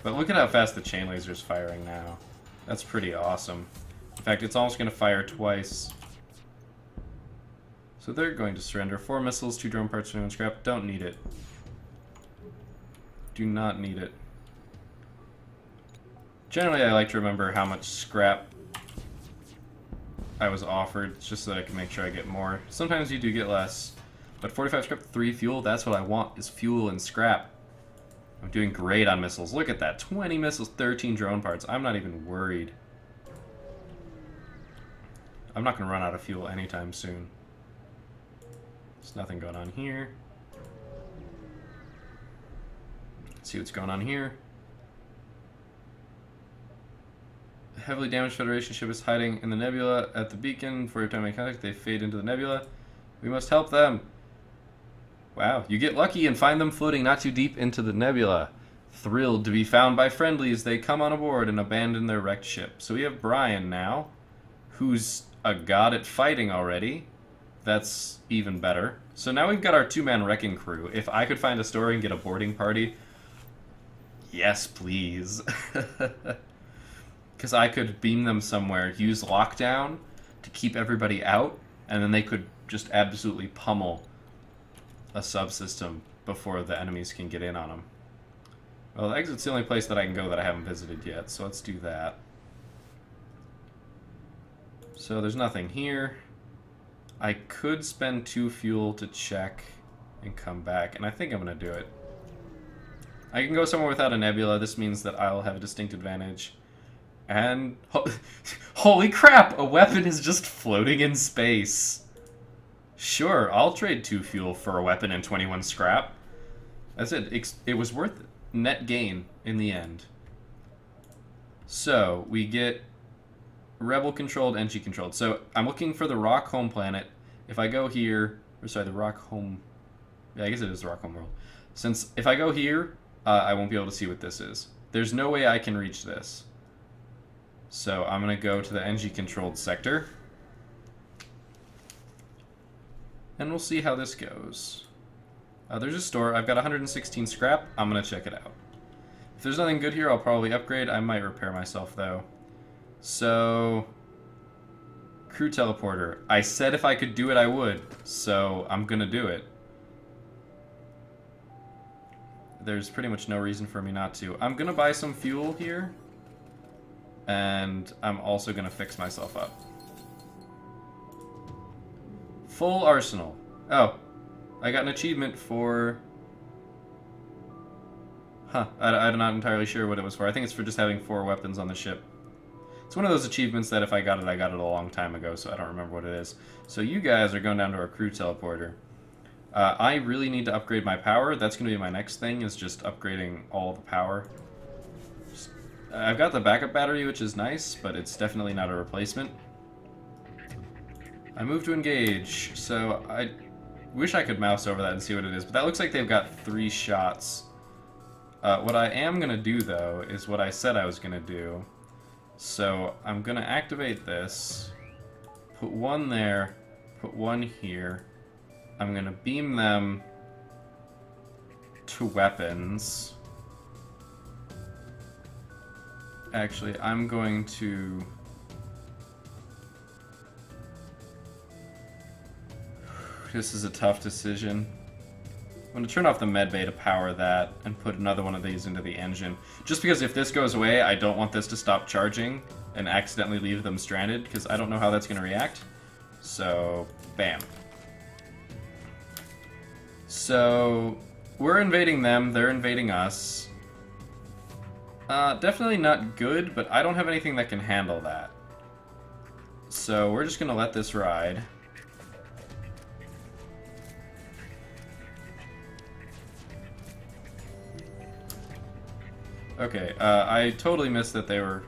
But look at how fast the chain laser's firing now. That's pretty awesome. In fact, it's almost going to fire twice. So they're going to surrender. 4 missiles, 2 drone parts, 21 scrap. Don't need it. Do not need it. Generally, I like to remember how much scrap I was offered, just so that I can make sure I get more. Sometimes you do get less. But 45 scrap, 3 fuel, that's what I want, is fuel and scrap. I'm doing great on missiles. Look at that, 20 missiles, 13 drone parts. I'm not even worried. I'm not going to run out of fuel anytime soon. There's nothing going on here. Let's see what's going on here. A heavily damaged Federation ship is hiding in the nebula at the beacon. For your time in contact, they fade into the nebula. We must help them. Wow, you get lucky and find them floating not too deep into the nebula. Thrilled to be found by friendlies, they come on aboard and abandon their wrecked ship. So we have Brian now, who's a god at fighting already. That's even better. So now we've got our 2-man wrecking crew. If I could find a story and get a boarding party, yes, please. Because I could beam them somewhere, use lockdown to keep everybody out, and then they could just absolutely pummel a subsystem before the enemies can get in on them. Well, the exit's the only place that I can go that I haven't visited yet, so let's do that. So there's nothing here. I could spend 2 fuel to check and come back, and I think I'm going to do it. I can go somewhere without a nebula. This means that I'll have a distinct advantage. And holy crap, a weapon is just floating in space. Sure, I'll trade 2 fuel for a weapon and 21 scrap. That's it. It was worth net gain in the end. So, we get Rebel controlled, NG controlled. So, I'm looking for the Rock home planet. If I go here, or sorry, the Rock home... Yeah, I guess it is the Rock home world. Since if I go here, I won't be able to see what this is. There's no way I can reach this. So I'm going to go to the NG-controlled sector. And we'll see how this goes. There's a store. I've got 116 scrap. I'm going to check it out. If there's nothing good here, I'll probably upgrade. I might repair myself, though. So, crew teleporter. I said if I could do it, I would. So, I'm going to do it. There's pretty much no reason for me not to. I'm going to buy some fuel here. And I'm also going to fix myself up. Full arsenal. Oh, I got an achievement for... Huh, I'm not entirely sure what it was for. I think it's for just having 4 weapons on the ship. It's one of those achievements that if I got it a long time ago, so I don't remember what it is. So you guys are going down to our crew teleporter. I really need to upgrade my power. That's going to be my next thing, is just upgrading all the power. I've got the backup battery, which is nice, but it's definitely not a replacement. I move to engage, so I wish I could mouse over that and see what it is, but that looks like they've got 3 shots. What I am going to do, though, is what I said I was going to do. So I'm going to activate this, put 1 there, put 1 here. I'm going to beam them to weapons. Actually, I'm going to... This is a tough decision. I'm going to turn off the medbay to power that and put another one of these into the engine. Just because if this goes away, I don't want this to stop charging and accidentally leave them stranded, because I don't know how that's going to react. So, bam. So, we're invading them, they're invading us. Definitely not good, but I don't have anything that can handle that. So, we're just going to let this ride. Okay, I totally missed that they were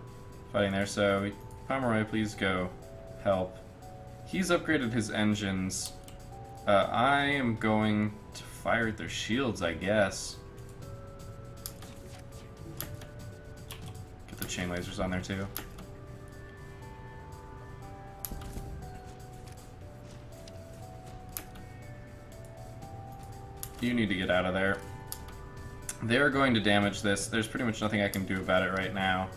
fighting there, so Pomeroy, please go help. He's upgraded his engines. I am going to fire at their shields, I guess. Get the chain lasers on there, too. You need to get out of there. They're going to damage this. There's pretty much nothing I can do about it right now.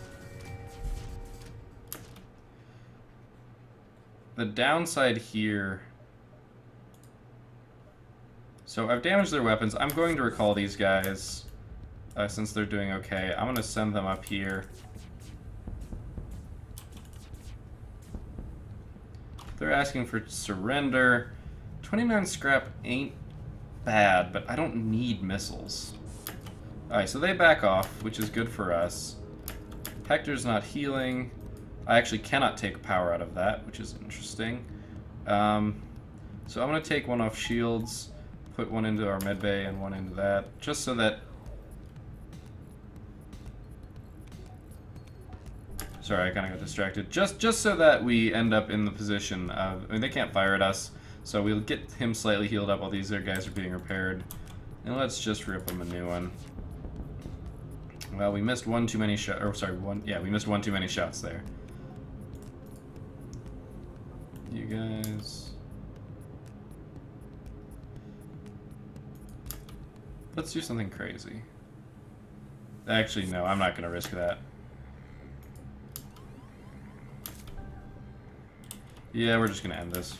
The downside here... So I've damaged their weapons. I'm going to recall these guys, since they're doing okay. I'm going to send them up here. They're asking for surrender. 29 scrap ain't bad, but I don't need missiles. Alright, so they back off, which is good for us. Hector's not healing. I actually cannot take power out of that, which is interesting. So I'm going to take 1 off shields, put 1 into our medbay and 1 into that, just so that... Sorry, I kind of got distracted. Just so that we end up in the position of... I mean, they can't fire at us, so we'll get him slightly healed up while these other guys are being repaired. And let's just rip him a new one. Well, we missed 1 too many shots. Or sorry, we missed 1 too many shots there. You guys. Let's do something crazy. Actually, no, I'm not going to risk that. Yeah, we're just going to end this.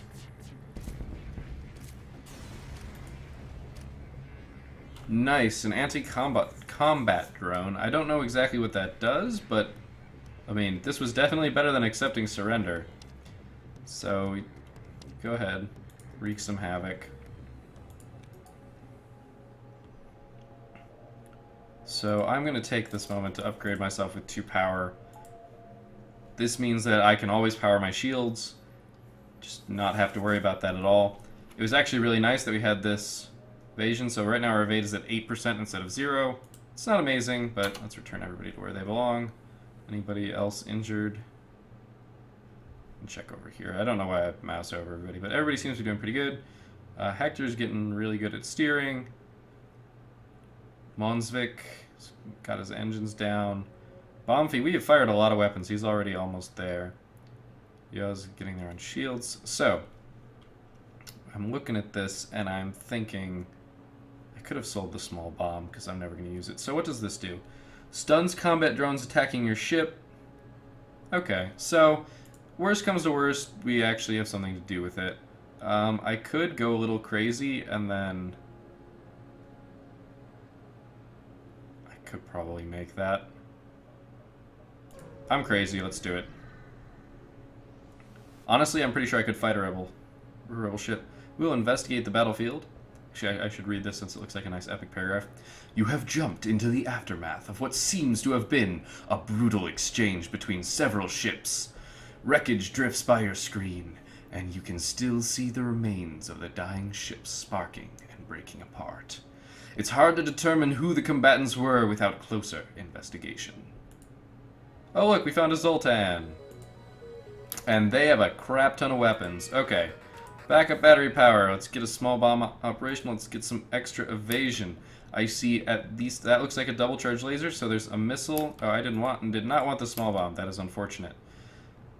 Nice, an anti-combat drone. I don't know exactly what that does, but I mean, this was definitely better than accepting surrender. So, go ahead, wreak some havoc. So I'm going to take this moment to upgrade myself with 2 power. This means that I can always power my shields, just not have to worry about that at all. It was actually really nice that we had this evasion, so right now our evade is at 8% instead of 0. It's not amazing, but let's return everybody to where they belong. Anybody else injured? And check over here. I don't know why I mouse over everybody, but everybody seems to be doing pretty good. Hector's getting really good at steering. Monsvik got his engines down. Bombfy, we have fired a lot of weapons. He's already almost there. Yo's getting there on shields. So, I'm looking at this and I'm thinking I could have sold the small bomb because I'm never going to use it. So what does this do? Stuns combat drones attacking your ship. Okay, so worst comes to worst, we actually have something to do with it. I could go a little crazy and then I could probably make that. I'm crazy, let's do it. Honestly, I'm pretty sure I could fight a rebel ship. We'll investigate the battlefield. Actually, I should read this since it looks like a nice epic paragraph. You have jumped into the aftermath of what seems to have been a brutal exchange between several ships. Wreckage drifts by your screen, and you can still see the remains of the dying ships sparking and breaking apart. It's hard to determine who the combatants were without closer investigation. Oh look, we found a Zoltan! And they have a crap ton of weapons. Okay. Backup battery power. Let's get a small bomb operational. Let's get some extra evasion. I see at least that looks like a double charge laser, so there's a missile. Oh, I did not want the small bomb. That is unfortunate.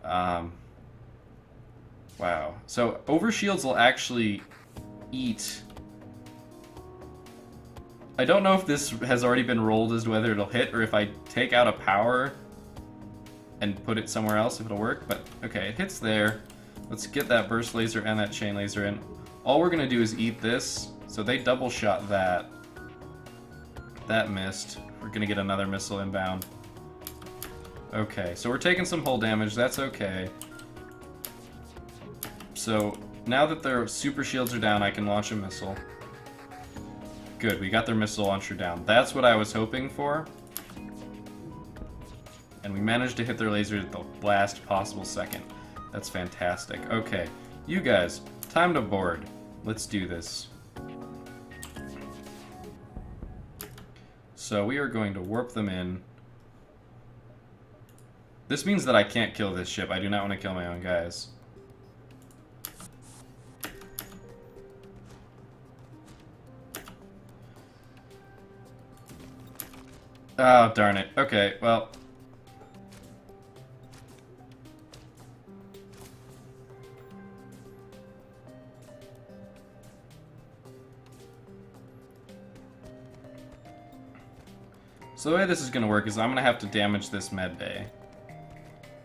Wow. So overshields will actually eat. I don't know if this has already been rolled as to whether it'll hit or if I take out a power and put it somewhere else if it'll work, but okay, it hits there. Let's get that burst laser and that chain laser in. All we're gonna do is eat this, so they double shot that. That missed. We're gonna get another missile inbound. Okay, so we're taking some hull damage, that's okay. So, now that their super shields are down, I can launch a missile. Good, we got their missile launcher down. That's what I was hoping for. And we managed to hit their laser at the last possible second. That's fantastic. Okay, you guys, time to board. Let's do this. So we are going to warp them in. This means that I can't kill this ship. I do not want to kill my own guys. Oh, darn it. Okay, well... So the way this is going to work is I'm going to have to damage this med bay.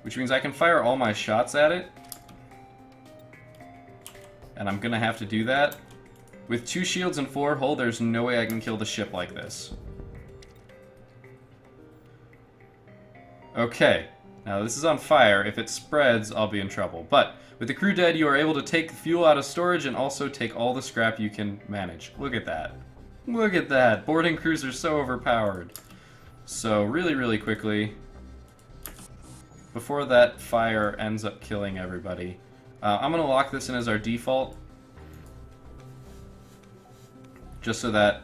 Which means I can fire all my shots at it. And I'm going to have to do that. With 2 shields and 4 hull, there's no way I can kill the ship like this. Okay. Now this is on fire. If it spreads, I'll be in trouble. But with the crew dead, you are able to take the fuel out of storage and also take all the scrap you can manage. Look at that. Look at that. Boarding crews are so overpowered. So really, really quickly, before that fire ends up killing everybody, I'm going to lock this in as our default, just so that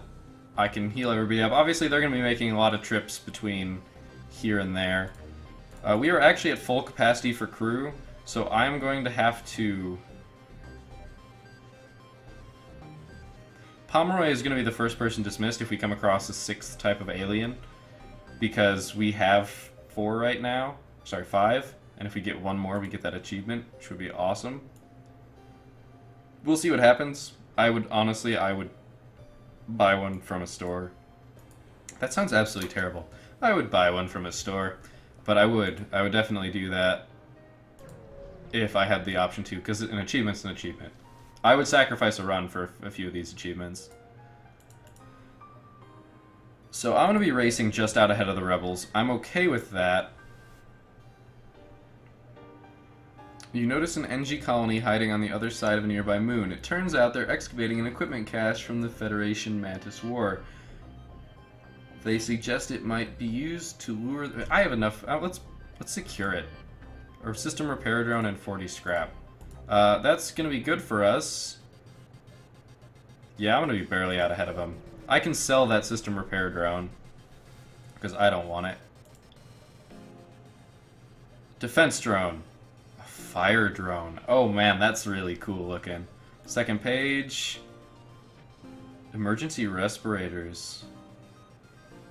I can heal everybody up. Obviously, they're going to be making a lot of trips between here and there. We are actually at full capacity for crew, so I'm going to have to... Pomeroy is going to be the first person dismissed if we come across a 6th type of alien. Because we have 4 right now. Sorry, 5. And if we get 1 more, we get that achievement, which would be awesome. We'll see what happens. I would buy one from a store. That sounds absolutely terrible. I would buy one from a store. But I would definitely do that if I had the option to, because an achievement's an achievement. I would sacrifice a run for a few of these achievements. So I'm going to be racing just out ahead of the rebels. I'm okay with that. You notice an NG colony hiding on the other side of a nearby moon. It turns out they're excavating an equipment cache from the Federation Mantis War. They suggest it might be used to lure... I have enough... let's secure it. Or system repair drone and 40 scrap. That's going to be good for us. Yeah, I'm going to be barely out ahead of them. I can sell that system repair drone, because I don't want it. Defense drone. A fire drone. Oh man, that's really cool looking. Second page. Emergency respirators.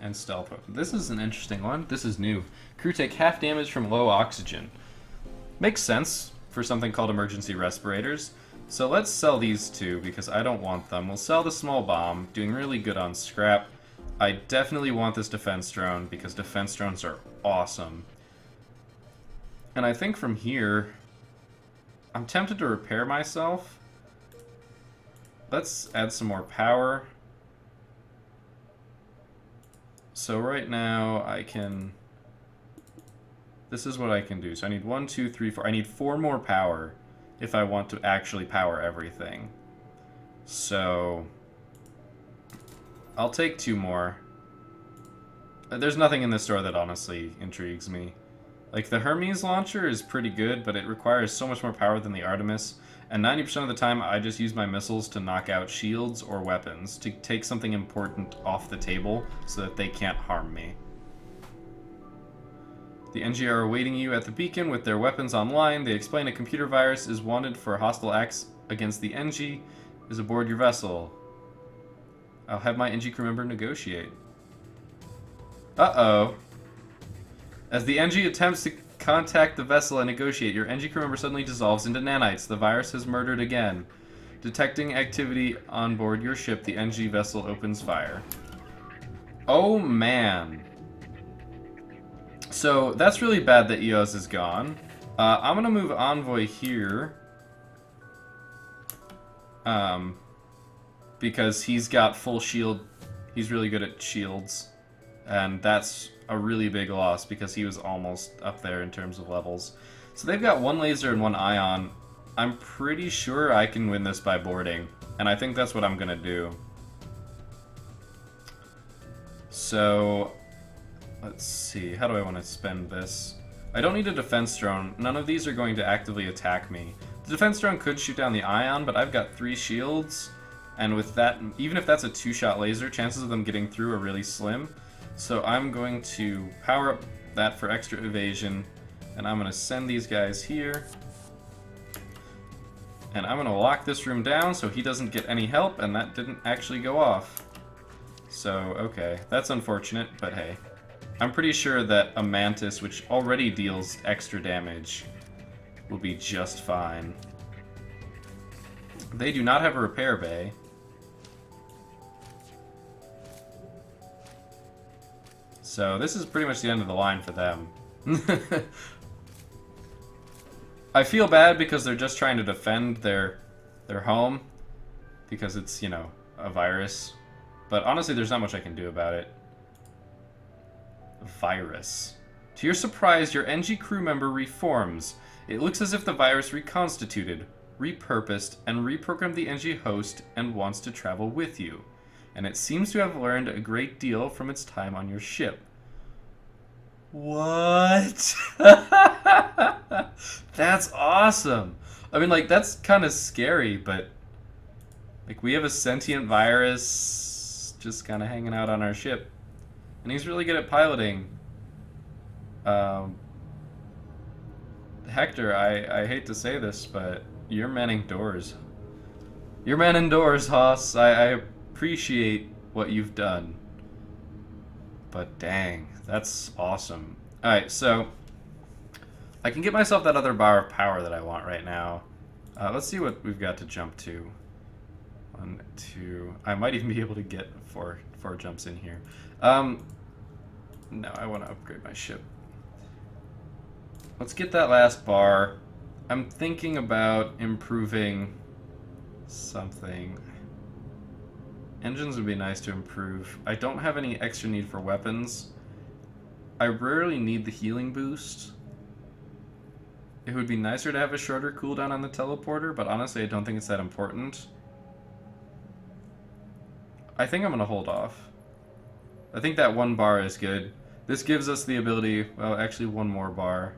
and stealth weapon. This is an interesting one. This is new. Crew take half damage from low oxygen. Makes sense for something called emergency respirators. So let's sell these two because I don't want them. We'll sell the small bomb, doing really good on scrap. I definitely want this defense drone because defense drones are awesome. And I think from here, I'm tempted to repair myself. Let's add some more power. So right now I can... This is what I can do. So I need 1, 2, 3, 4. I need 4 more power if I want to actually power everything. So I'll take 2 more. There's nothing in this store that honestly intrigues me. Like, the Hermes launcher is pretty good, but it requires so much more power than the Artemis. And 90% of the time, I just use my missiles to knock out shields or weapons, to take something important off the table so that they can't harm me. The NG are awaiting you at the beacon with their weapons online. They explain a computer virus is wanted for hostile acts against the NG is aboard your vessel. I'll have my NG crew member negotiate. Uh-oh. As the NG attempts to contact the vessel and negotiate, your NG crew member suddenly dissolves into nanites. The virus has murdered again. Detecting activity on board your ship, the NG vessel opens fire. Oh, man. So, that's really bad that EOS is gone. I'm gonna move Envoy here. Because he's got full shield. He's really good at shields. And that's a really big loss because he was almost up there in terms of levels. So they've got 1 laser and 1 ion. I'm pretty sure I can win this by boarding. And I think that's what I'm gonna do. So, let's see. How do I want to spend this? I don't need a defense drone. None of these are going to actively attack me. The defense drone could shoot down the ion, but I've got 3 shields. And with that, even if that's a 2-shot laser, chances of them getting through are really slim. So I'm going to power up that for extra evasion, and I'm going to send these guys here. And I'm going to lock this room down so he doesn't get any help, and that didn't actually go off. So, okay, that's unfortunate, but hey. I'm pretty sure that a Mantis, which already deals extra damage, will be just fine. They do not have a repair bay. So this is pretty much the end of the line for them. I feel bad because they're just trying to defend their home because it's, you know, a virus. But honestly, there's not much I can do about it. Virus. To your surprise, your NG crew member reforms. It looks as if the virus reconstituted, repurposed, and reprogrammed the NG host and wants to travel with you. And it seems to have learned a great deal from its time on your ship. What? That's awesome. I mean, like, that's kind of scary, but like, we have a sentient virus just kind of hanging out on our ship. And he's really good at piloting. Hector, I hate to say this, but you're manning doors. You're manning doors, Haas. I appreciate what you've done. But dang, that's awesome. Alright, so I can get myself that other bar of power that I want right now. Let's see what we've got to jump to. 1, 2... I might even be able to get four jumps in here. No, I want to upgrade my ship. Let's get that last bar. I'm thinking about improving something. Engines would be nice to improve. I don't have any extra need for weapons. I rarely need the healing boost. It would be nicer to have a shorter cooldown on the teleporter, but honestly I don't think it's that important. I think I'm going to hold off. I think that 1 bar is good. This gives us the ability, well, actually 1 more bar.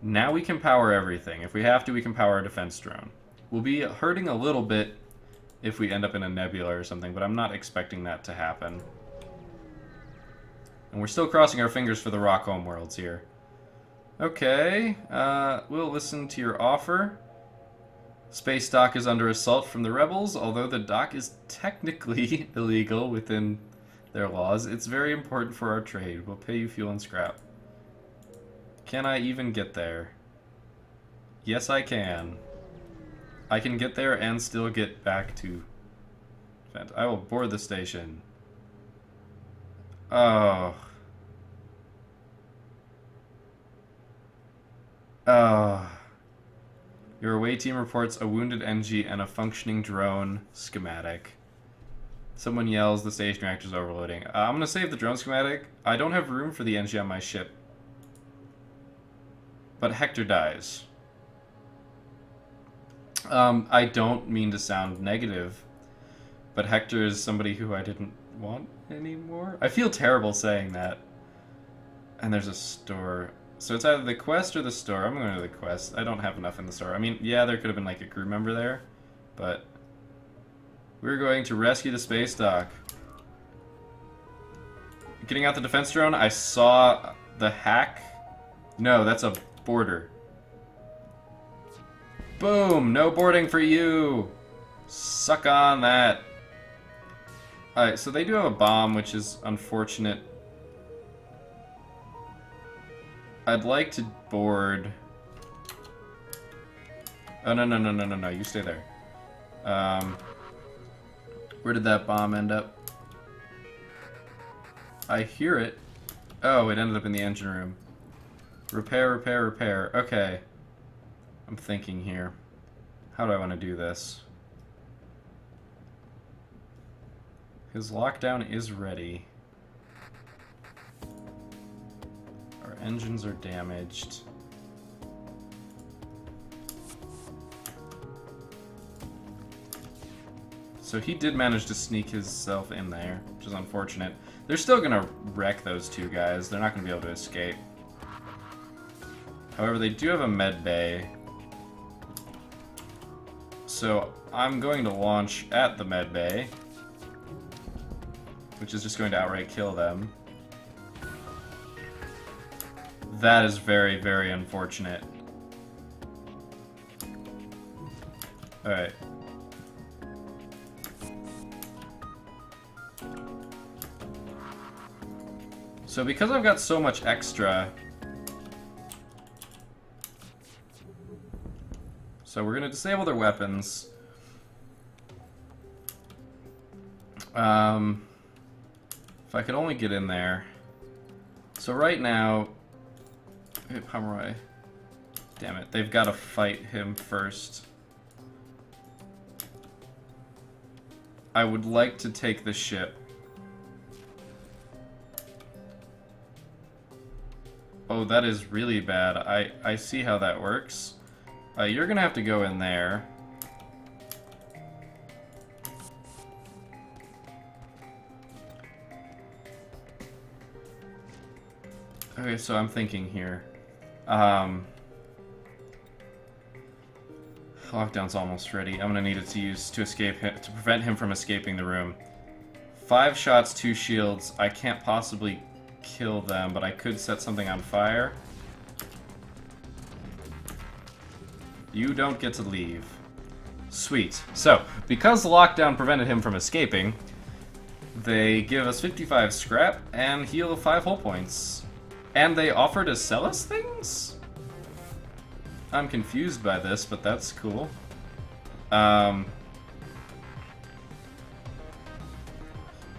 Now we can power everything. If we have to, we can power a defense drone. We'll be hurting a little bit if we end up in a nebula or something, but I'm not expecting that to happen. And we're still crossing our fingers for the Rock Home Worlds here. Okay, we'll listen to your offer. Space dock is under assault from the rebels, although the dock is technically illegal within their laws. It's very important for our trade. We'll pay you fuel and scrap. Can I even get there? Yes, I can. I can get there and still get back to... I will board the station. Oh. Oh. Your away team reports a wounded NG and a functioning drone schematic. Someone yells the station reactor's overloading. I'm going to save the drone schematic. I don't have room for the NG on my ship. But Hector dies. I don't mean to sound negative, but Hector is somebody who I didn't want anymore. I feel terrible saying that. And there's a store. So it's either the quest or the store. I'm going to the quest. I don't have enough in the store. I mean, yeah, there could have been like a crew member there, but we're going to rescue the space dock. Getting out the defense drone, I saw the hack. No, that's a boarder. Boom! No boarding for you! Suck on that. Alright, so they do have a bomb, which is unfortunate. I'd like to board... Oh, no, you stay there. Where did that bomb end up? I hear it. Oh, it ended up in the engine room. Repair. Okay. I'm thinking here. How do I want to do this? His lockdown is ready. Our engines are damaged. So he did manage to sneak himself in there, which is unfortunate. They're still gonna wreck those two guys. They're not gonna be able to escape. However, they do have a med bay. So I'm going to launch at the med bay, which is just going to outright kill them. That is very, very unfortunate. Alright. So because I've got so much extra... So we're going to disable their weapons. If I could only get in there. So right now... Hey, Pomeroy. Damn it, they've got to fight him first. I would like to take the ship. Oh, that is really bad. I see how that works. You're gonna have to go in there. Okay, so I'm thinking here. Lockdown's almost ready. I'm gonna need it to use to escape him, to prevent him from escaping the room. 5 shots, 2 shields. I can't possibly kill them, but I could set something on fire. You don't get to leave. Sweet. So, because the lockdown prevented him from escaping, they give us 55 scrap and heal 5 hull points. And they offer to sell us things? I'm confused by this, but that's cool.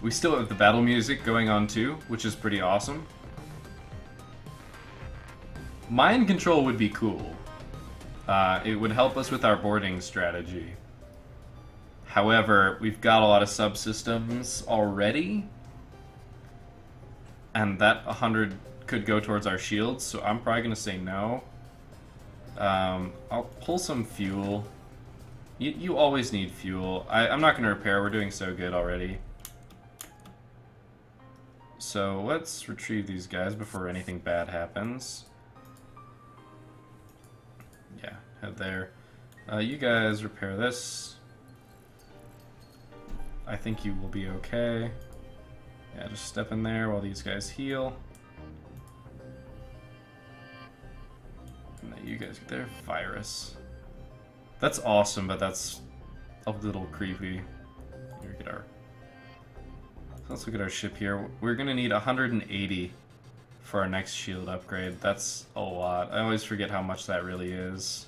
We still have the battle music going on too, which is pretty awesome. Mind control would be cool. It would help us with our boarding strategy. However, we've got a lot of subsystems already. And that 100 could go towards our shields, so I'm probably going to say no. I'll pull some fuel. You always need fuel. I'm not going to repair, we're doing so good already. So let's retrieve these guys before anything bad happens. Yeah, head there. You guys repair this. I think you will be okay. Yeah, just step in there while these guys heal. And then you guys get there. Virus. That's awesome, but that's a little creepy. Here, get our Let's look at our ship here. We're gonna need 180 for our next shield upgrade. That's a lot. I always forget how much that really is.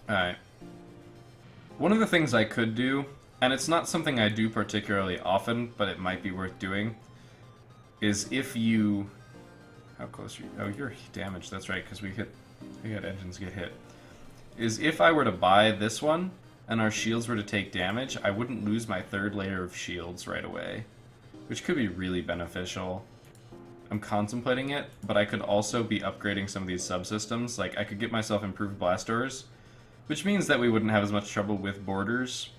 Alright. One of the things I could do, and it's not something I do particularly often, but it might be worth doing, is if you... How close are you? Oh, you're damaged. That's right, because we had engines get hit. Is if I were to buy this one, and our shields were to take damage, I wouldn't lose my third layer of shields right away, which could be really beneficial. I'm contemplating it, but I could also be upgrading some of these subsystems. Like, I could get myself improved blast doors, which means that we wouldn't have as much trouble with borders,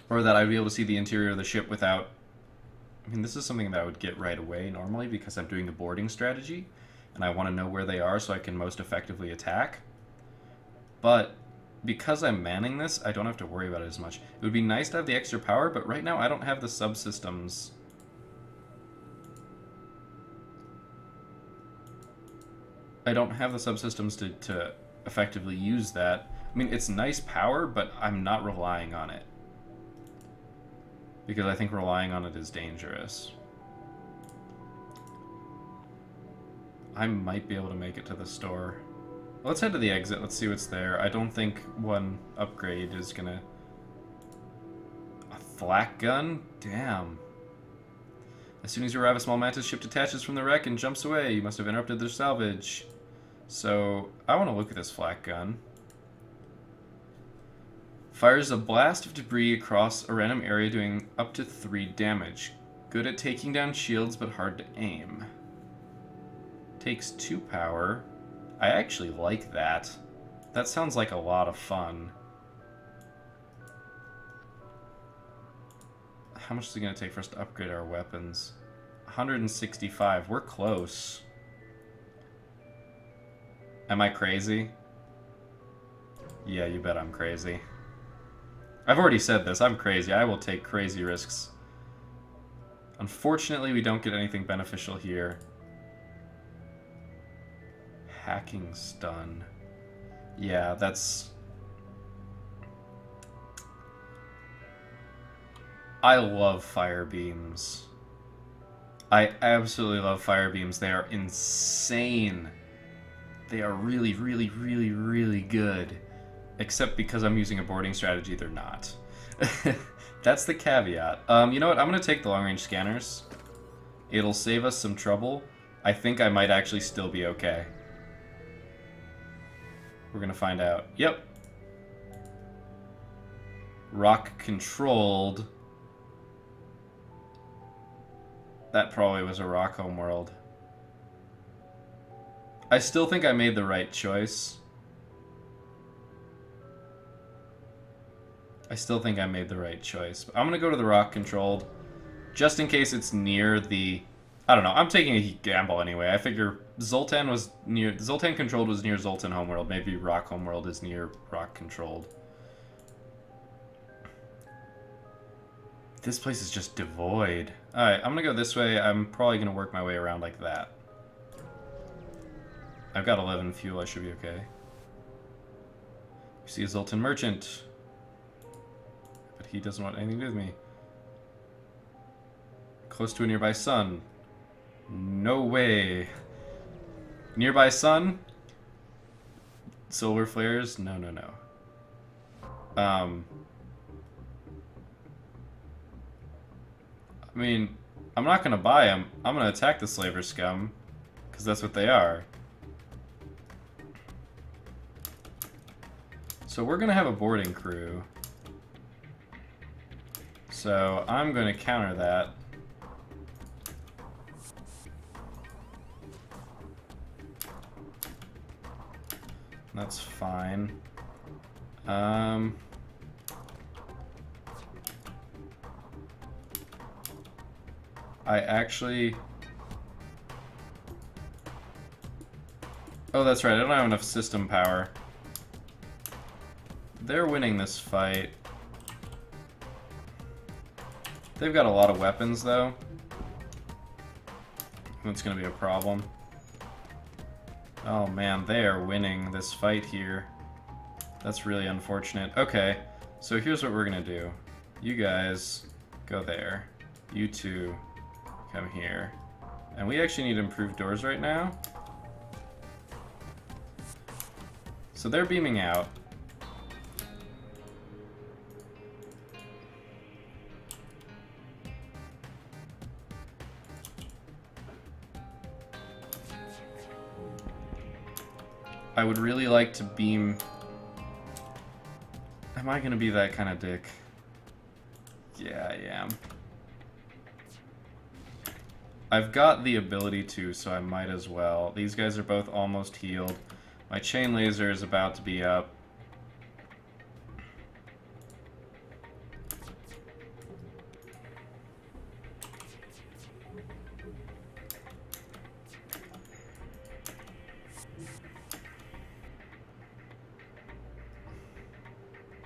or that I'd be able to see the interior of the ship without... I mean, this is something that I would get right away normally because I'm doing a boarding strategy, and I want to know where they are so I can most effectively attack. But because I'm manning this, I don't have to worry about it as much. It would be nice to have the extra power, but right now I don't have the subsystems. I don't have the subsystems to effectively use that. I mean, it's nice power, but I'm not relying on it. Because I think relying on it is dangerous. I might be able to make it to the store. Let's head to the exit, let's see what's there. I don't think one upgrade is gonna... A flak gun? Damn. As soon as you arrive, a small mantis ship detaches from the wreck and jumps away. You must have interrupted their salvage. So, I want to look at this flak gun. Fires a blast of debris across a random area doing up to 3 damage. Good at taking down shields, but hard to aim. Takes 2 power. I actually like that. That sounds like a lot of fun. How much is it going to take for us to upgrade our weapons? 165. We're close. Am I crazy? Yeah, you bet I'm crazy. I've already said this. I'm crazy. I will take crazy risks. Unfortunately, we don't get anything beneficial here. Hacking stun. Yeah, that's... I love fire beams. I absolutely love fire beams. They are insane. They are really, really, really, really good. Except because I'm using a boarding strategy, they're not. That's the caveat. You know what? I'm going to take the long-range scanners. It'll save us some trouble. I think I might actually still be okay. We're going to find out. Yep. Rock controlled. That probably was a rock homeworld. I still think I made the right choice. I still think I made the right choice. But I'm going to go to the rock controlled, just in case it's near the... I don't know. I'm taking a gamble anyway. I figure Zoltan was near... Zoltan controlled was near Zoltan homeworld. Maybe rock homeworld is near rock controlled. This place is just devoid. Alright, I'm going to go this way. I'm probably going to work my way around like that. I've got 11 fuel. I should be okay. You see a Zoltan merchant. But he doesn't want anything to do with me. Close to a nearby sun. No way. Nearby sun? Solar flares? No, no, no. I mean, I'm not gonna buy them. I'm gonna attack the slaver scum, because that's what they are. So we're gonna have a boarding crew. So I'm gonna counter that. That's fine. I actually... Oh, that's right. I don't have enough system power. They're winning this fight. They've got a lot of weapons, though. That's going to be a problem. Oh, man. They are winning this fight here. That's really unfortunate. Okay. So here's what we're gonna do. You guys go there. You two come here. And we actually need improved doors right now. So they're beaming out. I would really like to beam... Am I gonna be that kind of dick? Yeah, I am. I've got the ability to, so I might as well. These guys are both almost healed. My chain laser is about to be up.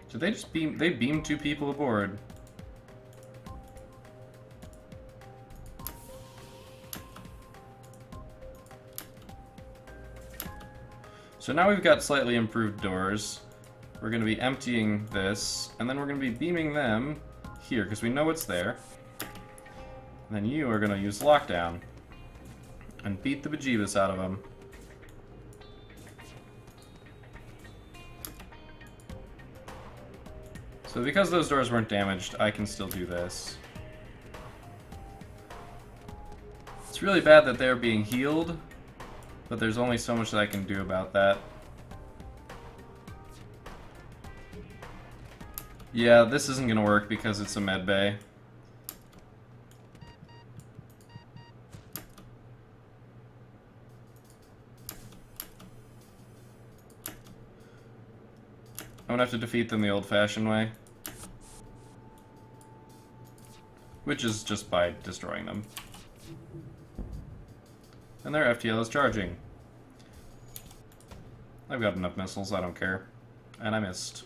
Did they just beam? They beamed 2 people aboard. So now we've got slightly improved doors. We're going to be emptying this, and then we're going to be beaming them here, because we know it's there. And then you are going to use lockdown and beat the bejeebus out of them. So because those doors weren't damaged, I can still do this. It's really bad that they're being healed, but there's only so much that I can do about that. Yeah, this isn't gonna work because it's a med bay. I'm gonna have to defeat them the old-fashioned way. Which is just by destroying them. And their FTL is charging. I've got enough missiles, I don't care. And I missed.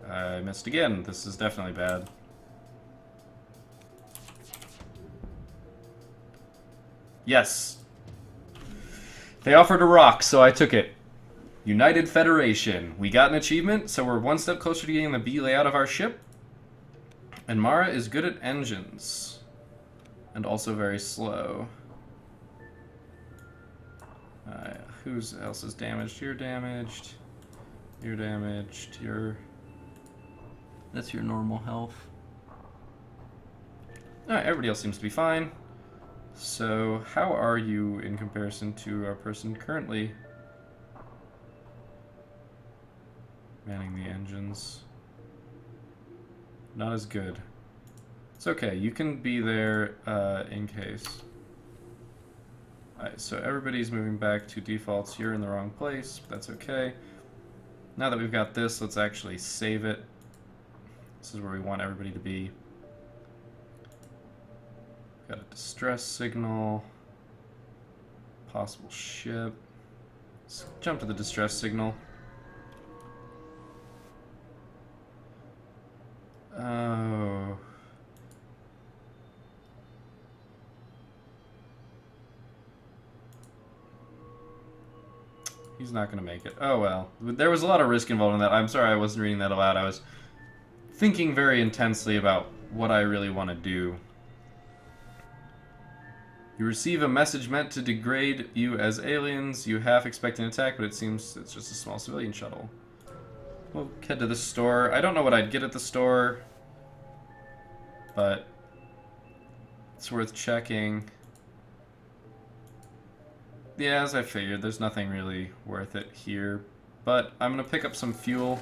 I missed again. This is definitely bad. Yes! They offered a rock, so I took it. United Federation. We got an achievement, so we're one step closer to getting the B layout of our ship. And Mara is good at engines. And also very slow. Who else is damaged? You're damaged. You're damaged. You're... That's your normal health. Alright, everybody else seems to be fine. So, how are you in comparison to our person currently manning the engines? Not as good. It's okay, you can be there in case. Alright, so everybody's moving back to defaults. You're in the wrong place, but that's okay. Now that we've got this, let's actually save it. This is where we want everybody to be. Got a distress signal. Possible ship. Let's jump to the distress signal. Oh. He's not gonna make it. Oh well. There was a lot of risk involved in that. I'm sorry I wasn't reading that aloud. I was thinking very intensely about what I really want to do. You receive a message meant to degrade you as aliens. You half expect an attack, but it seems it's just a small civilian shuttle. We'll head to the store. I don't know what I'd get at the store, but it's worth checking. Yeah, as I figured, there's nothing really worth it here. But I'm going to pick up some fuel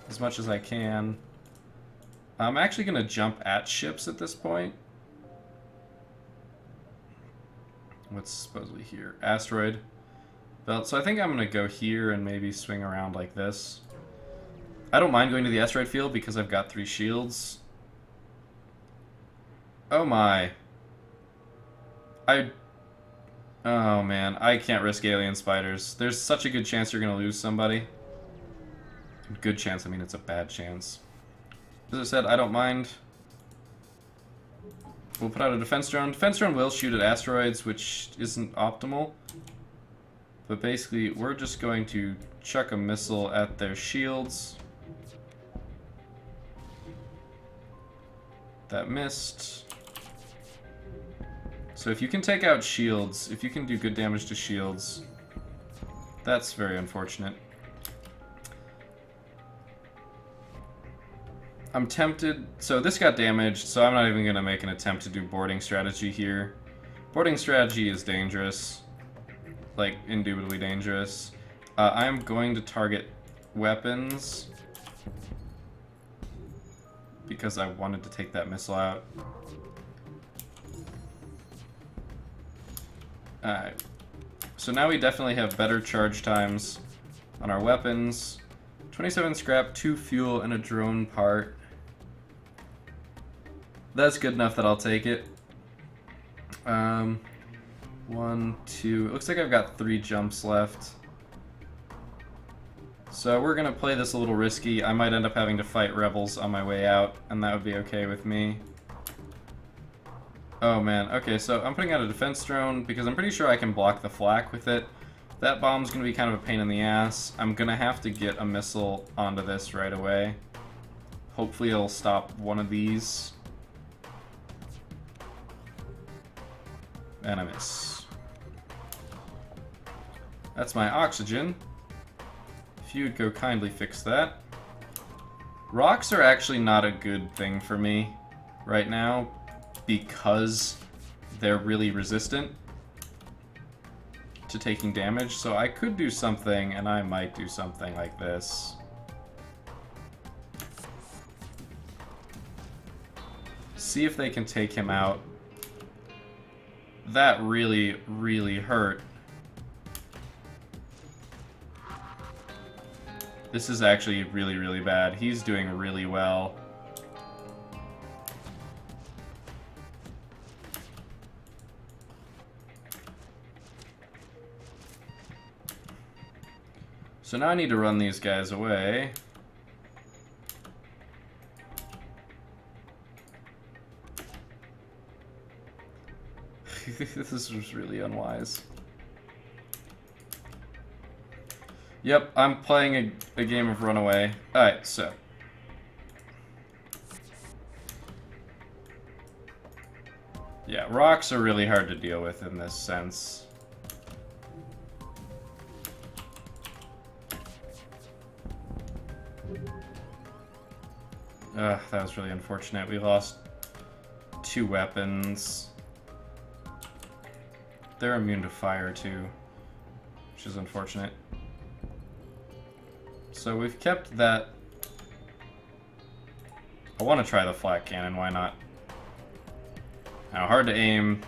as much as I can. I'm actually going to jump at ships at this point. What's supposedly here? Asteroid belt. So I think I'm going to go here and maybe swing around like this. I don't mind going to the asteroid field because I've got 3 shields. Oh my. Oh man, I can't risk alien spiders. There's such a good chance you're going to lose somebody. Good chance, I mean it's a bad chance. As I said, I don't mind. We'll put out a defense drone. Defense drone will shoot at asteroids, which isn't optimal. But basically, we're just going to chuck a missile at their shields. That missed. So if you can take out shields, if you can do good damage to shields, that's very unfortunate. I'm tempted, so this got damaged, so I'm not even going to make an attempt to do boarding strategy here. Boarding strategy is dangerous, like indubitably dangerous. I'm going to target weapons because I wanted to take that missile out. Alright, so now we definitely have better charge times on our weapons. 27 scrap, 2 fuel, and a drone part. That's good enough that I'll take it. 1, 2... It looks like I've got 3 jumps left. So we're gonna play this a little risky. I might end up having to fight rebels on my way out, and that would be okay with me. Oh man, okay, so I'm putting out a defense drone because I'm pretty sure I can block the flak with it. That bomb's gonna be kind of a pain in the ass. I'm gonna have to get a missile onto this right away. Hopefully it'll stop one of these. And I miss. That's my oxygen. If you would go kindly fix that. Rocks are actually not a good thing for me right now because they're really resistant to taking damage. So I could do something, and I might do something like this. See if they can take him out. That really, really hurt. This is actually really, really bad. He's doing really well. So now I need to run these guys away. This was really unwise. Yep, I'm playing a game of Runaway. Alright, so. Yeah, rocks are really hard to deal with in this sense. Ugh, that was really unfortunate. We lost 2 weapons. They're immune to fire too, which is unfortunate. So we've kept that. I want to try the flak cannon, why not? Now, hard to aim.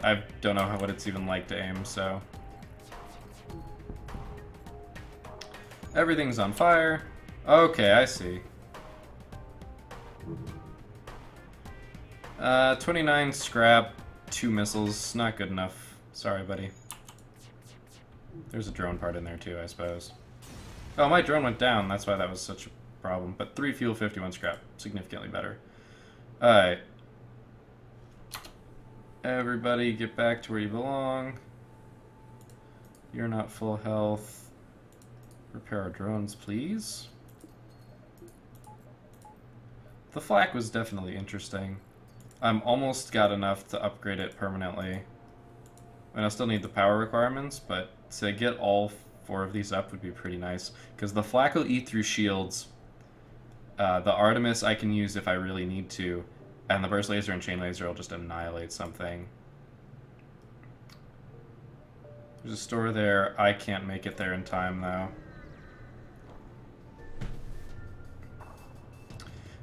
I don't know what it's even like to aim, so. Everything's on fire. Okay, I see. 29 scrap, 2 missiles, not good enough. Sorry, buddy. There's a drone part in there too, I suppose. Oh, my drone went down. That's why that was such a problem. But 3 fuel, 51 scrap. Significantly better. Alright. Everybody get back to where you belong. You're not full health. Repair our drones, please. The flak was definitely interesting. I'm almost got enough to upgrade it permanently. And I still need the power requirements, but to get all 4 of these up would be pretty nice. Because the flak will eat through shields. The Artemis I can use if I really need to. And the burst laser and chain laser will just annihilate something. There's a store there. I can't make it there in time, though.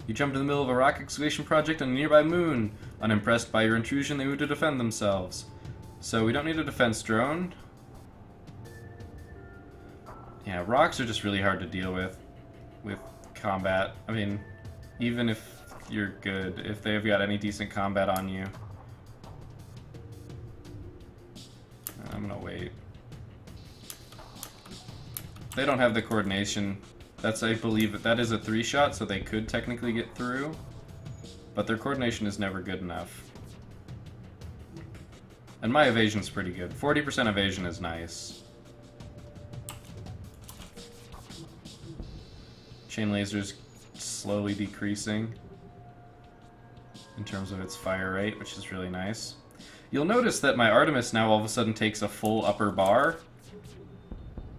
You jumped in the middle of a rock excavation project on a nearby moon. Unimpressed by your intrusion, they moved to defend themselves. So we don't need a defense drone. Yeah, rocks are just really hard to deal with combat. I mean, even if you're good, if they've got any decent combat on you. I'm gonna wait. They don't have the coordination. That's, I believe, that is a 3-shot, so they could technically get through. But their coordination is never good enough. And my evasion's pretty good. 40% evasion is nice. Chain laser's slowly decreasing in terms of its fire rate, which is really nice. You'll notice that my Artemis now all of a sudden takes a full upper bar,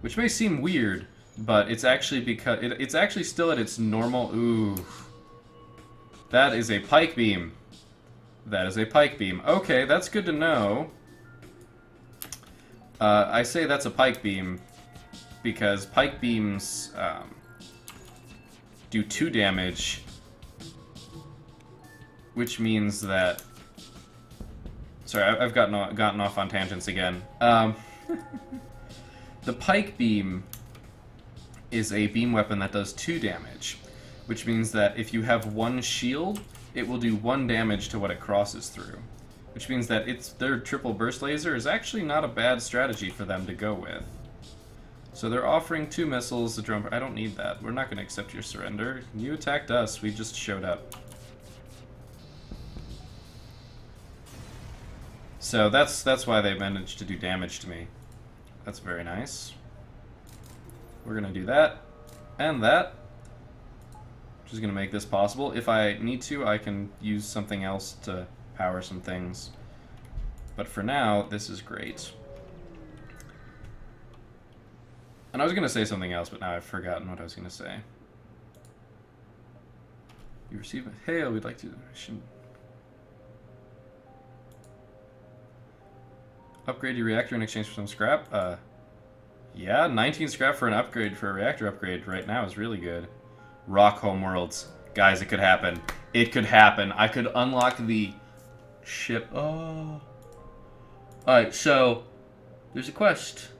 which may seem weird, but it's actually because it's actually still at its normal. Ooh, that is a pike beam. That is a pike beam. Okay, that's good to know. I say that's a pike beam because pike beams do 2 damage, which means that... Sorry, I've gotten off on tangents again. The pike beam is a beam weapon that does 2 damage, which means that if you have 1 shield, it will do 1 damage to what it crosses through. Which means that their triple burst laser is actually not a bad strategy for them to go with. So they're offering 2 missiles, a drone... I don't need that. We're not going to accept your surrender. You attacked us. We just showed up. So that's why they managed to do damage to me. That's very nice. We're going to do that. And that. Which is going to make this possible. If I need to, I can use something else to power some things. But for now, this is great. And I was going to say something else, but now I've forgotten what I was going to say. You receive a hail, we'd like to... Upgrade your reactor in exchange for some scrap? Yeah, 19 scrap for an upgrade, for a reactor upgrade right now is really good. Rock homeworlds. Guys, it could happen. It could happen. I could unlock the ship. Oh. Alright, so there's a quest.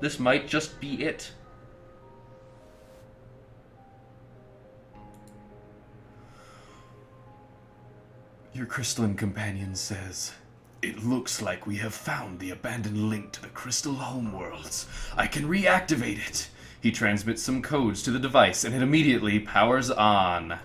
This might just be it. Your crystalline companion says, "It looks like we have found the abandoned link to the crystal homeworlds. I can reactivate it." He transmits some codes to the device, and it immediately powers on.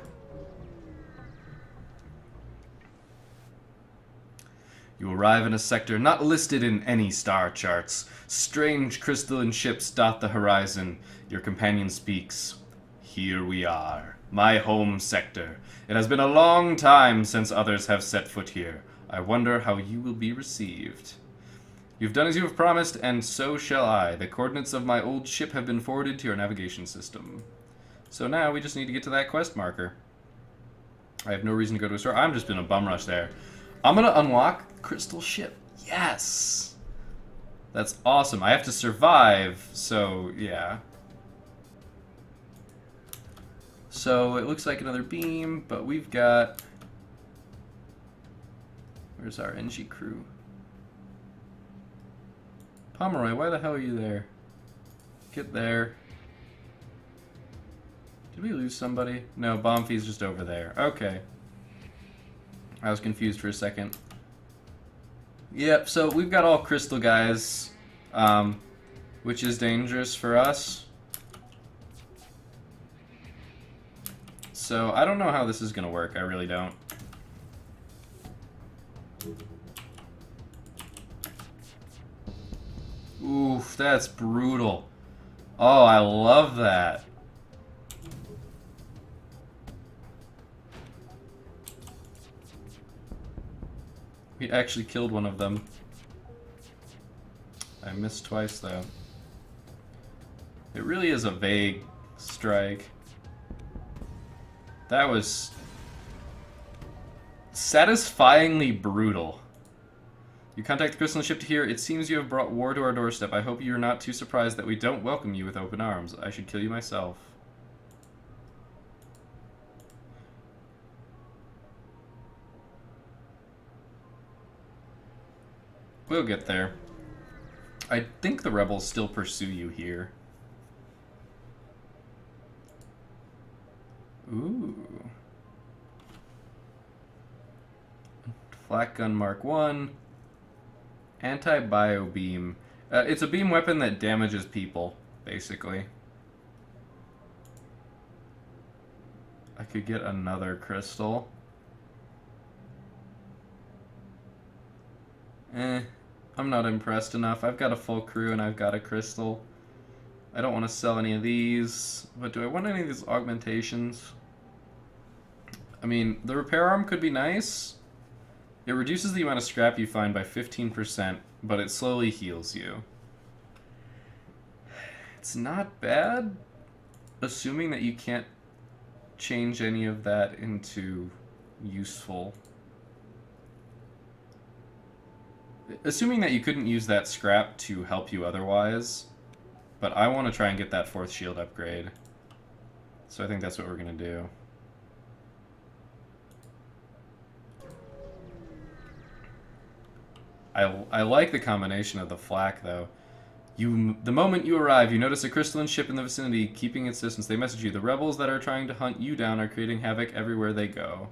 You arrive in a sector not listed in any star charts. Strange crystalline ships dot the horizon. Your companion speaks. "Here we are, my home sector. It has been a long time since others have set foot here. I wonder how you will be received." "You've done as you have promised, and so shall I. The coordinates of my old ship have been forwarded to your navigation system." So now we just need to get to that quest marker. I have no reason to go to a store. I'm just in a bum rush there. I'm going to unlock Crystal Ship. Yes! That's awesome. I have to survive, so yeah. So it looks like another beam, but we've got... Where's our NG crew? Pomeroy, why the hell are you there? Get there. Did we lose somebody? No, Bombfee's just over there. Okay. I was confused for a second. Yep, so we've got all crystal guys, which is dangerous for us. So I don't know how this is going to work. I really don't. Oof, that's brutal. Oh, I love that. We actually killed one of them. I missed twice, though. It really is a vague strike. That was satisfyingly brutal. You contact the crystal ship to hear, "It seems you have brought war to our doorstep. I hope you are not too surprised that we don't welcome you with open arms. I should kill you myself." We'll get there. I think the rebels still pursue you here. Ooh. Flak gun Mark 1. Anti-bio beam. It's a beam weapon that damages people, basically. I could get another crystal. I'm not impressed enough. I've got a full crew and I've got a crystal. I don't want to sell any of these, but do I want any of these augmentations? I mean, the repair arm could be nice. It reduces the amount of scrap you find by 15%, but it slowly heals you. It's not bad, assuming that you can't change any of that into useful. Assuming that you couldn't use that scrap to help you otherwise, but I want to try and get that 4th shield upgrade. So I think that's what we're going to do. I like the combination of the flak, though. The moment you arrive, you notice a crystalline ship in the vicinity, keeping its distance. They message you. The rebels that are trying to hunt you down are creating havoc everywhere they go.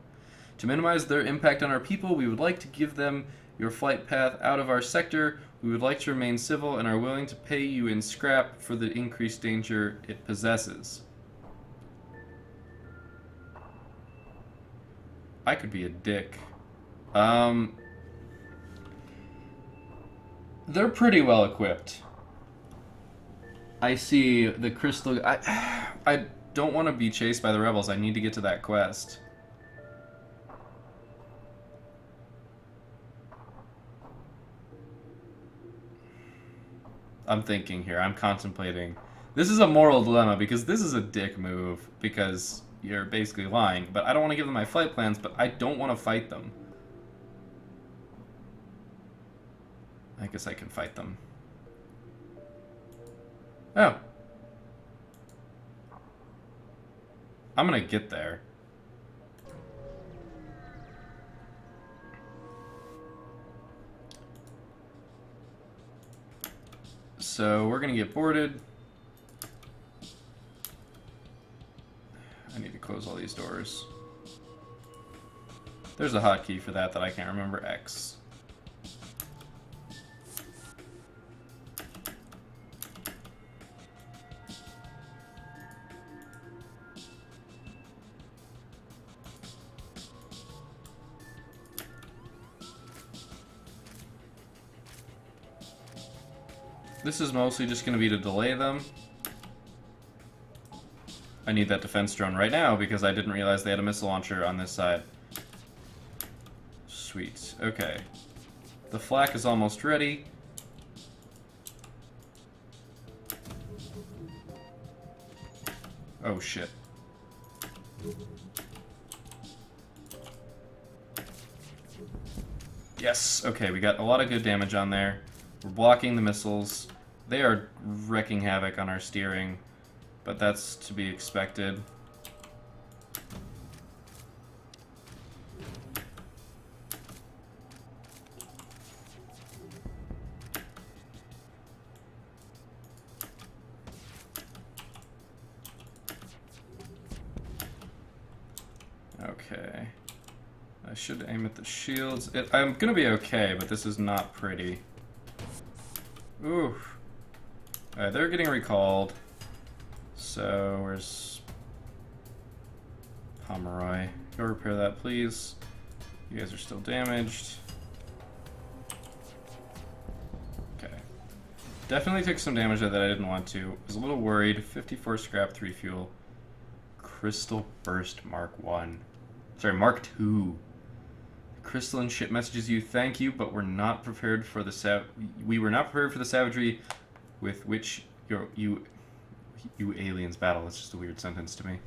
To minimize their impact on our people, we would like to give them your flight path out of our sector. We would like to remain civil and are willing to pay you in scrap for the increased danger it possesses. I could be a dick. They're pretty well equipped. I see the crystal... I don't want to be chased by the rebels. I need to get to that quest. I'm thinking here. I'm contemplating. This is a moral dilemma because this is a dick move because you're basically lying. But I don't want to give them my flight plans, but I don't want to fight them. I guess I can fight them. Oh. I'm gonna get there. So we're gonna get boarded. I need to close all these doors. There's a hotkey for that I can't remember. X. This is mostly just going to be to delay them. I need that defense drone right now because I didn't realize they had a missile launcher on this side. Sweet. Okay. The flak is almost ready. Oh shit. Yes! Okay, we got a lot of good damage on there. We're blocking the missiles. They are wreaking havoc on our steering, but that's to be expected. Okay. I should aim at the shields. I'm gonna be okay, but this is not pretty. Oof. Alright, they're getting recalled. So, where's Pomeroy? Go repair that, please. You guys are still damaged. Okay. Definitely took some damage that I didn't want to. Was a little worried. 54 scrap, 3 fuel. Crystal Burst Mark 1. Sorry, Mark 2. Crystalline ship messages you, thank you, but we're not prepared for the we were not prepared for the savagery with which you aliens battle. That's just a weird sentence to me.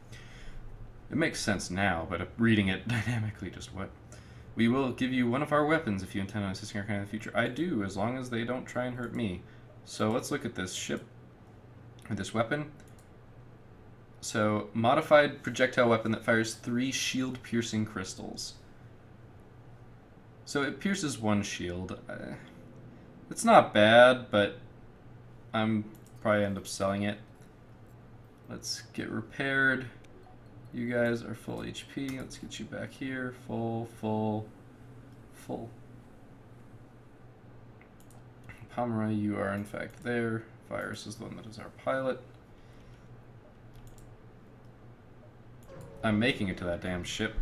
It makes sense now, but reading it dynamically, just what? We will give you one of our weapons if you intend on assisting our kind in the future. I do, as long as they don't try and hurt me. So let's look at this ship, or this weapon. So, modified projectile weapon that fires 3 shield-piercing crystals. So it pierces 1 shield. It's not bad, but I'm probably end up selling it. Let's get repaired. You guys are full HP. Let's get you back here. Full, full, full. Pomeroy, you are in fact there. Virus is the one that is our pilot. I'm making it to that damn ship.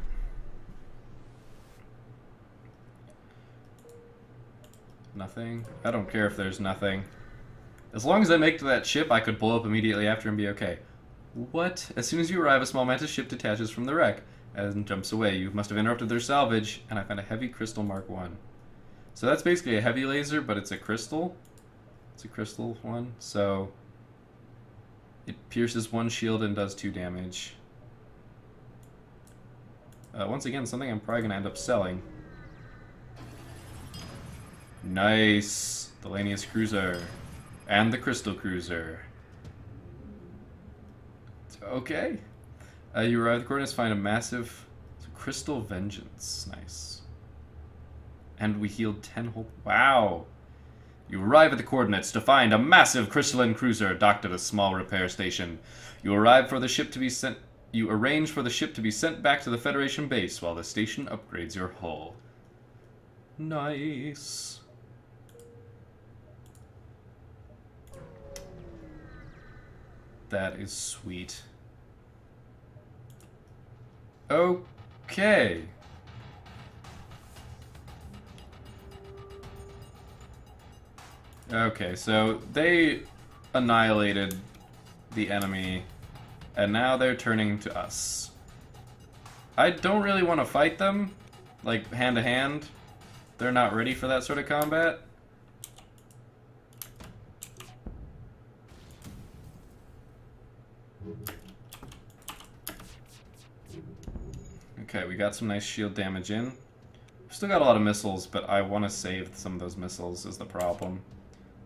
Nothing? I don't care if there's nothing. As long as I make to that ship, I could blow up immediately after and be okay. What? As soon as you arrive, a small mantis ship detaches from the wreck and jumps away. You must have interrupted their salvage, and I found a heavy crystal Mark 1. So that's basically a heavy laser, but it's a crystal. It's a crystal one, so it pierces one shield and does 2 damage. Once again, something I'm probably going to end up selling. Nice! The Lanius Cruiser. And the Crystal Cruiser. Okay. You arrive at the coordinates, find a massive Crystal Vengeance. Nice. And we healed 10 whole... Wow! You arrive at the coordinates to find a massive crystalline cruiser docked at a small repair station. You arrive for the ship to be sent... You arrange for the ship to be sent back to the Federation base while the station upgrades your hull. Nice. That is sweet. Okay. Okay, so they annihilated the enemy, and now they're turning to us. I don't really want to fight them, like hand to hand. They're not ready for that sort of combat. Okay, we got some nice shield damage in. We've still got a lot of missiles, but I want to save some of those missiles is the problem.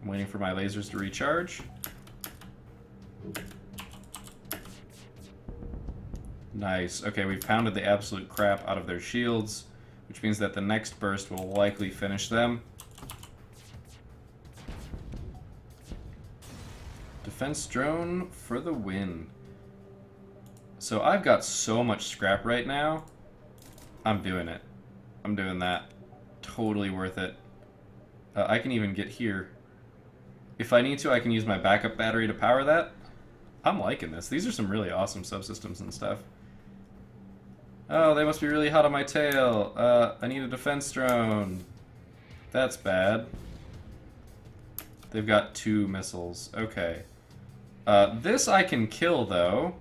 I'm waiting for my lasers to recharge. Nice. Okay, we've pounded the absolute crap out of their shields, which means that the next burst will likely finish them. Defense drone for the win. So I've got so much scrap right now. I'm doing it. I'm doing that. Totally worth it. I can even get here. If I need to, I can use my backup battery to power that. I'm liking this. These are some really awesome subsystems and stuff. Oh, they must be really hot on my tail. I need a defense drone. That's bad. They've got 2 missiles. Okay. This I can kill, though.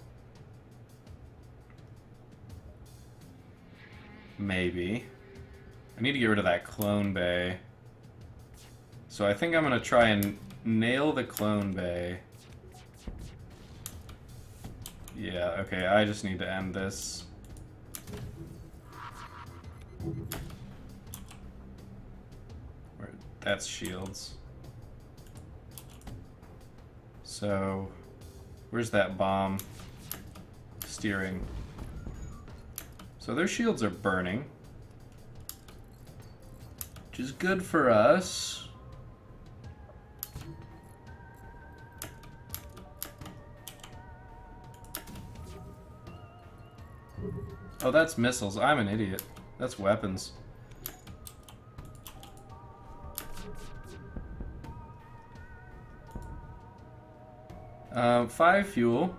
Maybe. I need to get rid of that clone bay. So I think I'm going to try and nail the clone bay. Yeah, okay, I just need to end this. That's shields. So, where's that bomb? Steering. So their shields are burning, which is good for us. Oh, that's missiles. I'm an idiot. That's weapons. Five fuel,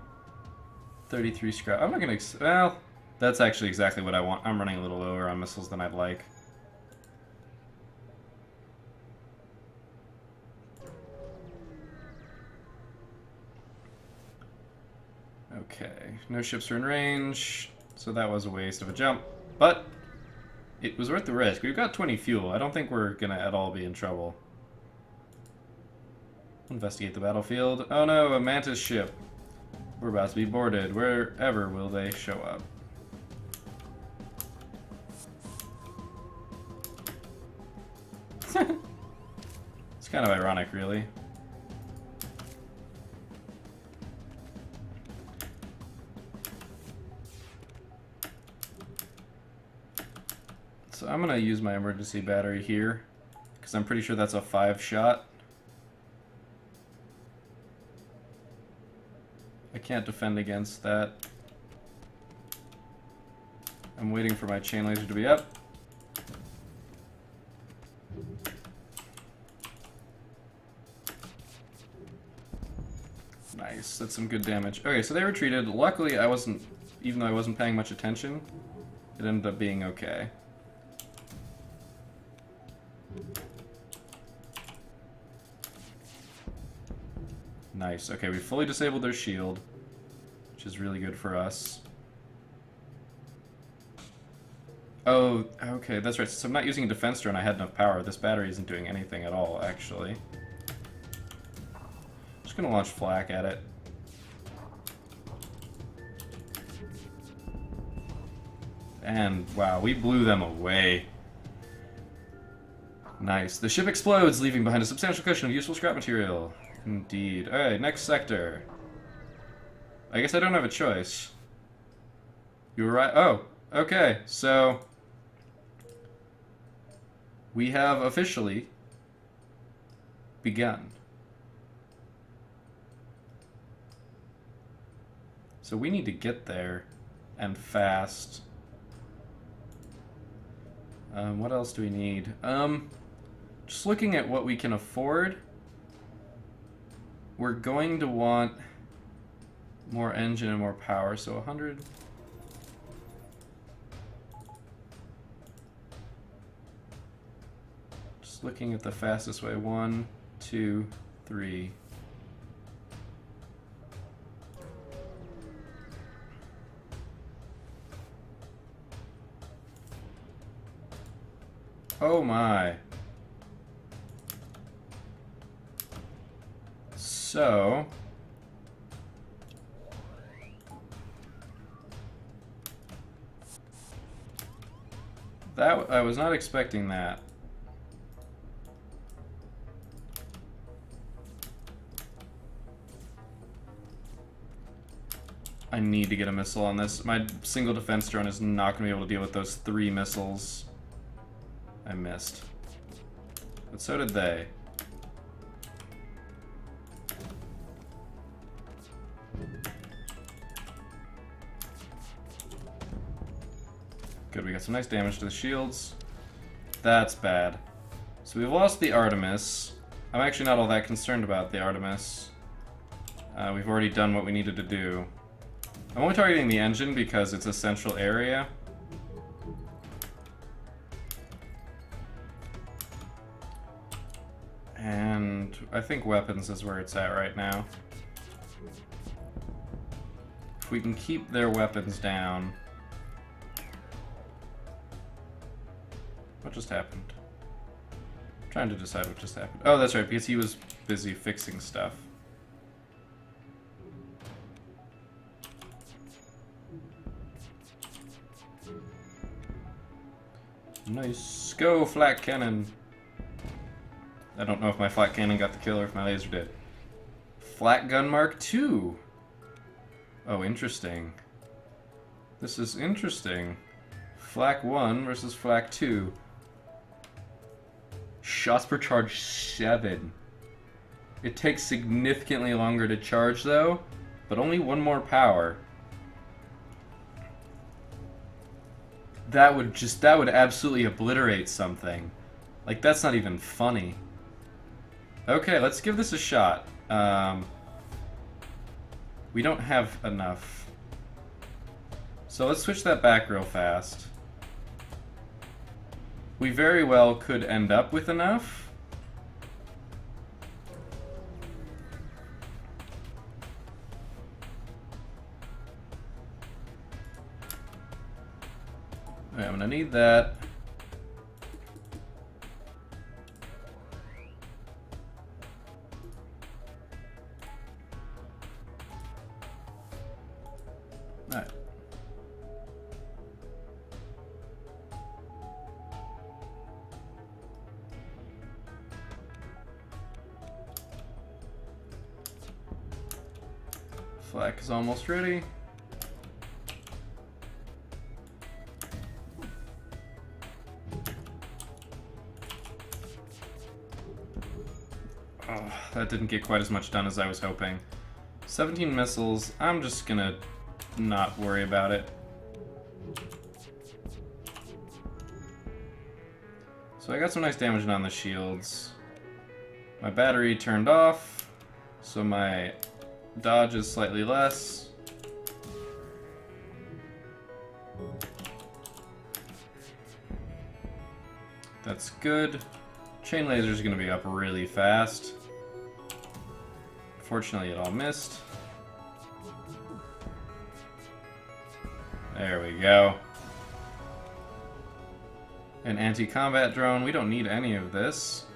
33 scrap. I'm not gonna. Well, that's actually exactly what I want. I'm running a little lower on missiles than I'd like. Okay, no ships are in range, so that was a waste of a jump. But it was worth the risk. We've got 20 fuel. I don't think we're gonna at all be in trouble. Investigate the battlefield. Oh no, a Mantis ship. We're about to be boarded. Wherever will they show up? It's kind of ironic, really. So I'm gonna use my emergency battery here, because I'm pretty sure that's a 5-shot. I can't defend against that. I'm waiting for my chain laser to be up. Nice, that's some good damage. Okay, so they retreated. Luckily, I wasn't, even though I wasn't paying much attention, it ended up being okay. Nice. Okay, we fully disabled their shield, which is really good for us. Oh, okay, that's right. So I'm not using a defense drone. I had enough power. This battery isn't doing anything at all, actually. Just gonna launch flak at it. And, wow, we blew them away. Nice. The ship explodes, leaving behind a substantial cushion of useful scrap material. Indeed. Alright, next sector. I guess I don't have a choice. You were right. Oh, okay. So, we have officially begun. So we need to get there, and fast. What else do we need? Just looking at what we can afford, we're going to want more engine and more power, so 100. Just looking at the fastest way. 1, 2, 3. Oh my. So, that I was not expecting that. I need to get a missile on this. My single defense drone is not going to be able to deal with those 3 missiles. I missed. But so did they. Good, we got some nice damage to the shields. That's bad. So we've lost the Artemis. I'm actually not all that concerned about the Artemis. We've already done what we needed to do. I'm only targeting the engine because it's a central area. And I think weapons is where it's at right now. If we can keep their weapons down. What just happened? I'm trying to decide what just happened. Oh, that's right, because he was busy fixing stuff. Nice. Go, flak cannon. I don't know if my flak cannon got the kill or if my laser did. Flak gun Mark II. Oh, interesting. This is interesting. Flak 1 versus Flak 2. Shots per charge 7. It takes significantly longer to charge though, but only 1 more power. That would absolutely obliterate something. Like, that's not even funny. Okay, let's give this a shot. We don't have enough. So let's switch that back real fast. We very well could end up with enough. Okay, I'm gonna need that. Alright. Flak is almost ready. Oh, that didn't get quite as much done as I was hoping. 17 missiles. I'm just gonna not worry about it. So I got some nice damage on the shields. My battery turned off, so my dodge is slightly less. That's good. Chain laser is going to be up really fast. Unfortunately, it all missed. There we go. An anti-combat drone. We don't need any of this.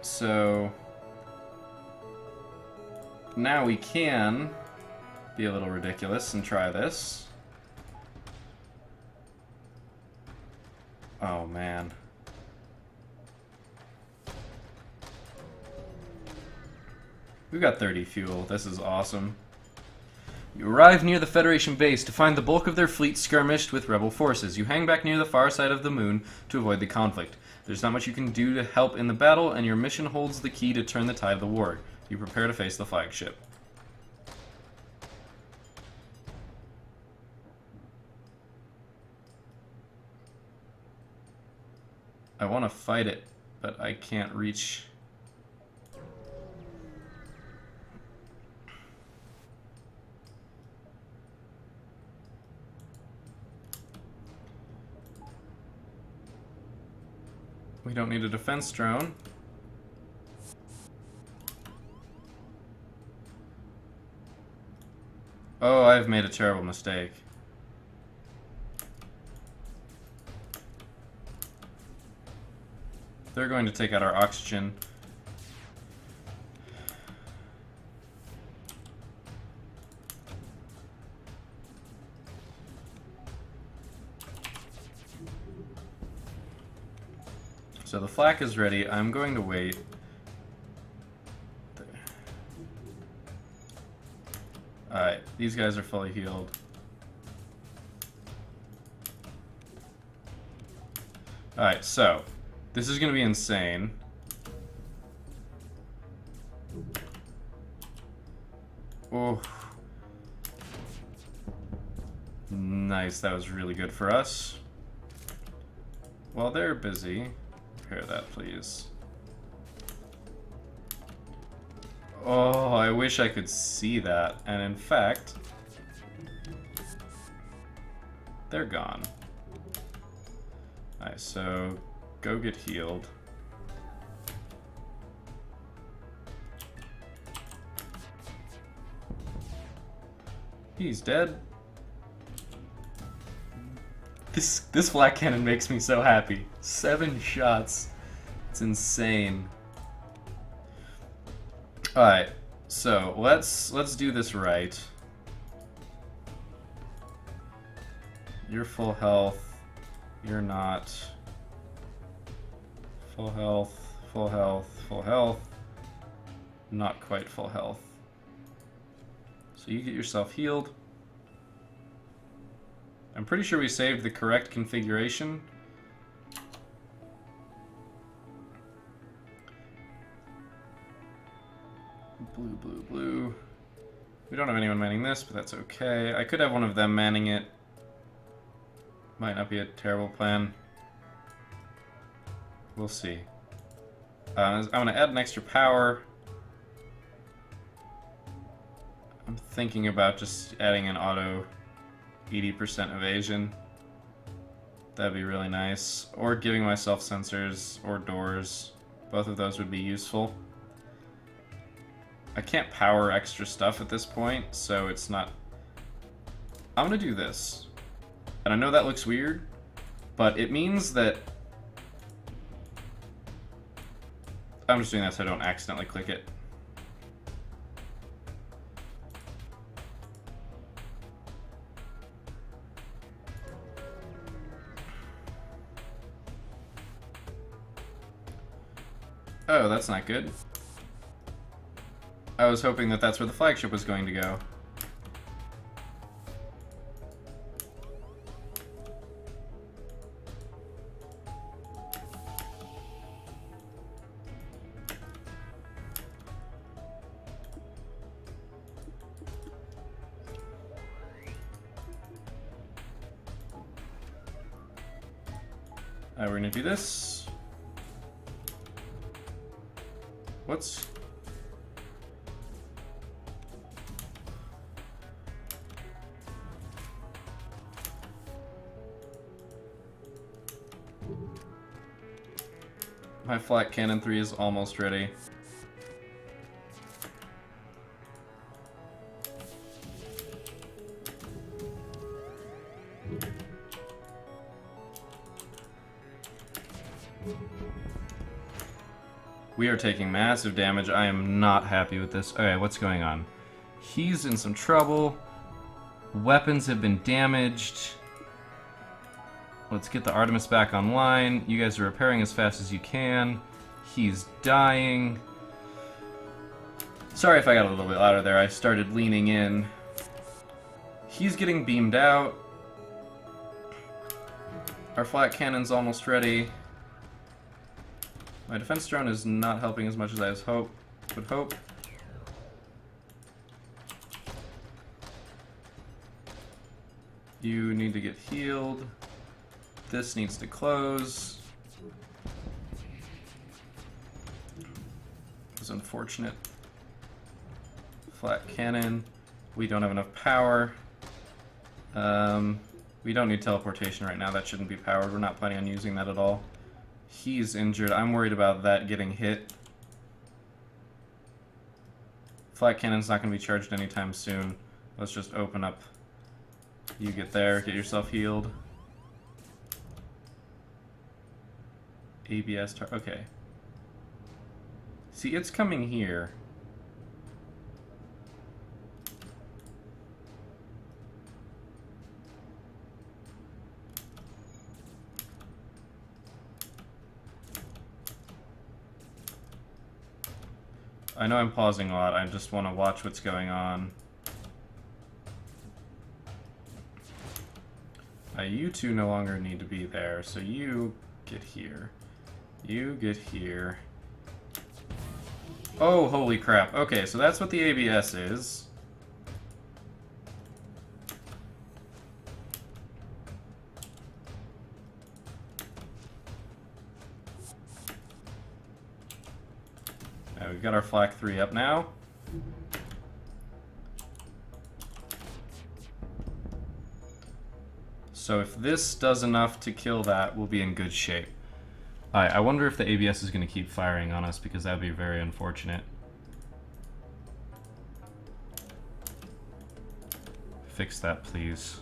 So now we can be a little ridiculous and try this. Oh man. We've got 30 fuel. This is awesome. You arrive near the Federation base to find the bulk of their fleet skirmished with rebel forces. You hang back near the far side of the moon to avoid the conflict. There's not much you can do to help in the battle, and your mission holds the key to turn the tide of the war. You prepare to face the flagship. I want to fight it, but I can't reach. We don't need a defense drone. Oh, I've made a terrible mistake. They're going to take out our oxygen. So the flak is ready. I'm going to wait. Alright, these guys are fully healed. Alright, so this is going to be insane. Oh. Nice, that was really good for us. While they're busy, repair that, please. Oh, I wish I could see that. And in fact, they're gone. Alright, so go get healed. He's dead. This flak cannon makes me so happy. 7 shots. It's insane. Alright, so let's do this right. You're full health. You're not. Full health, full health, full health. Not quite full health. So you get yourself healed. I'm pretty sure we saved the correct configuration. Blue, blue, blue. We don't have anyone manning this, but that's okay. I could have one of them manning it. Might not be a terrible plan. We'll see. I'm going to add an extra power. I'm thinking about just adding an auto 80% evasion. That'd be really nice. Or giving myself sensors or doors. Both of those would be useful. I can't power extra stuff at this point, so it's not... I'm gonna do this. And I know that looks weird, but it means that... I'm just doing that so I don't accidentally click it. Oh, that's not good. I was hoping that that's where the flagship was going to go. We're gonna do this. What's... My Flak Cannon 3 is almost ready. We are taking massive damage. I am not happy with this. Okay, what's going on? He's in some trouble. Weapons have been damaged. Let's get the Artemis back online. You guys are repairing as fast as you can. He's dying. Sorry if I got a little bit louder there. I started leaning in. He's getting beamed out. Our Flak Cannon's almost ready. My defense drone is not helping as much as I would hope. You need to get healed. This needs to close. It was unfortunate. Flak Cannon. We don't have enough power. We don't need teleportation right now. That shouldn't be powered. We're not planning on using that at all. He's injured. I'm worried about that getting hit. Flak Cannon's not going to be charged anytime soon. Let's just open up. You get there. Get yourself healed. ABS okay. See, it's coming here. I know I'm pausing a lot, I just want to watch what's going on. You two no longer need to be there, so you get here. You get here. Oh, holy crap. Okay, so that's what the ABS is. We've got our Flak 3 up now. So if this does enough to kill that, we'll be in good shape. I wonder if the ABS is going to keep firing on us, because that would be very unfortunate. Fix that, please.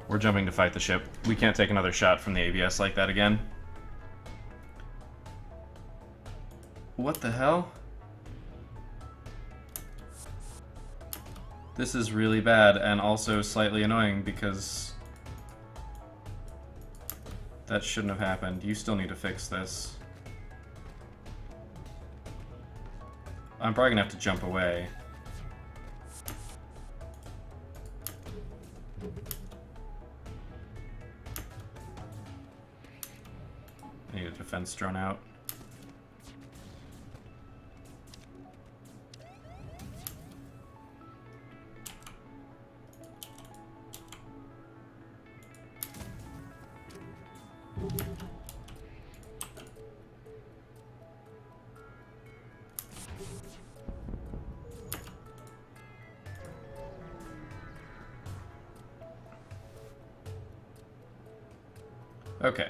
We're jumping to fight the ship. We can't take another shot from the ABS like that again. What the hell? This is really bad and also slightly annoying because that shouldn't have happened. You still need to fix this. I'm probably gonna have to jump away. I need a defense drone out. Okay.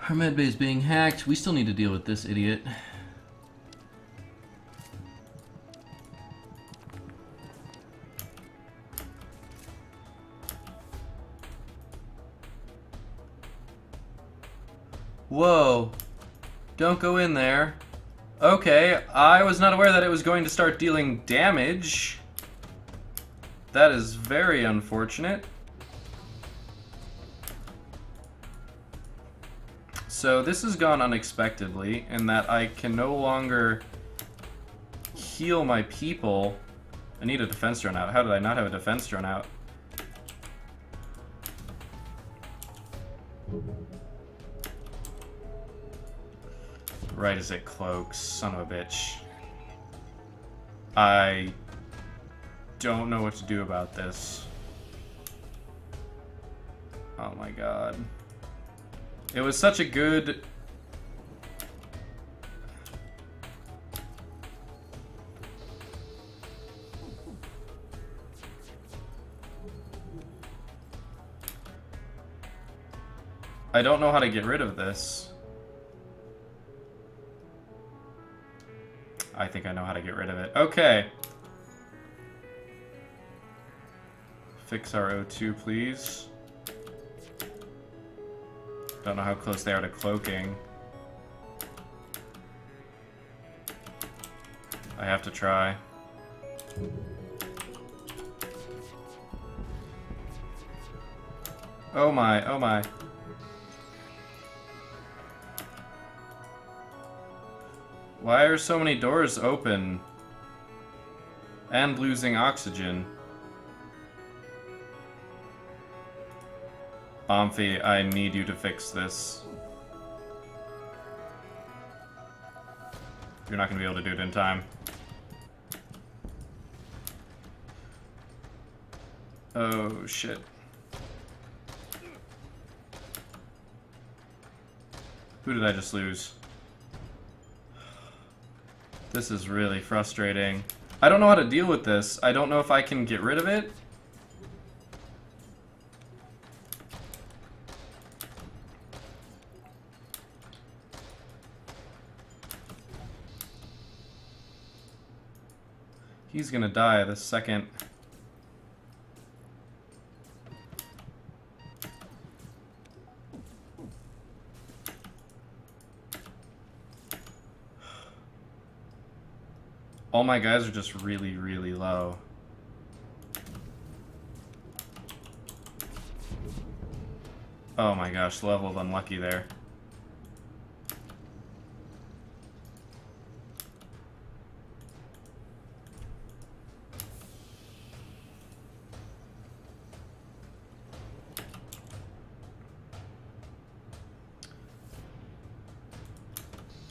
Our medbay is being hacked. We still need to deal with this idiot. Whoa. Don't go in there. Okay, I was not aware that it was going to start dealing damage. That is very unfortunate. So this has gone unexpectedly in that I can no longer heal my people. I need a defense drone out. How did I not have a defense drone out? Right as it cloaks, son of a bitch. I don't know what to do about this. Oh my god. It was such a good... I don't know how to get rid of this. I think I know how to get rid of it. Okay. Fix our O2, please. Don't know how close they are to cloaking. I have to try. Oh my, oh my. Why are so many doors open? And losing oxygen. Bomphy, I need you to fix this. You're not going to be able to do it in time. Oh, shit. Who did I just lose? This is really frustrating. I don't know how to deal with this. I don't know if I can get rid of it. He's gonna die the second. All my guys are just really, really low. Oh my gosh, level of unlucky there.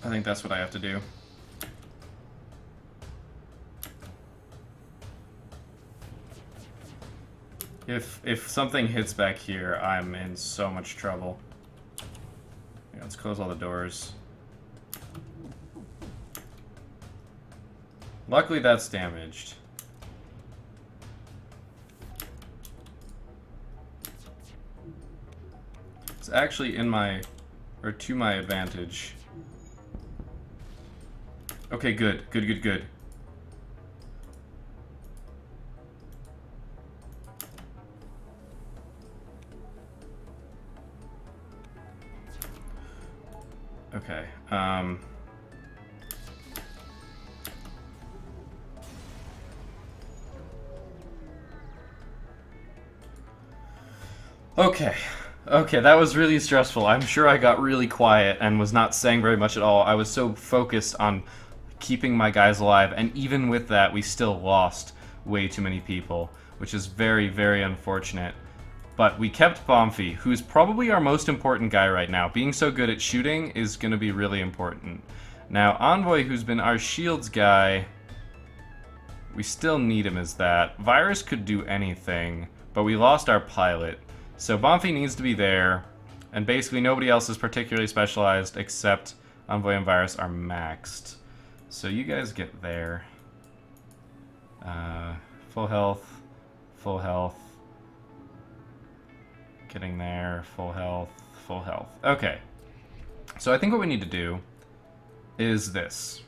I think that's what I have to do. If something hits back here, I'm in so much trouble. Yeah, let's close all the doors. Luckily that's damaged. It's actually in my, or to my advantage. Okay, good, good, good, good. Okay, Okay, that was really stressful. I'm sure I got really quiet and was not saying very much at all. I was so focused on keeping my guys alive, and even with that, we still lost way too many people, which is very, very unfortunate. But we kept Bomphy, who's probably our most important guy right now. Being so good at shooting is going to be really important. Now, Envoy, who's been our shields guy, we still need him as that. Virus could do anything, but we lost our pilot. So Bomphy needs to be there, and basically nobody else is particularly specialized except Envoy and Virus are maxed. So you guys get there. Full health, full health. Getting there, full health, full health. Okay. So I think what we need to do is this.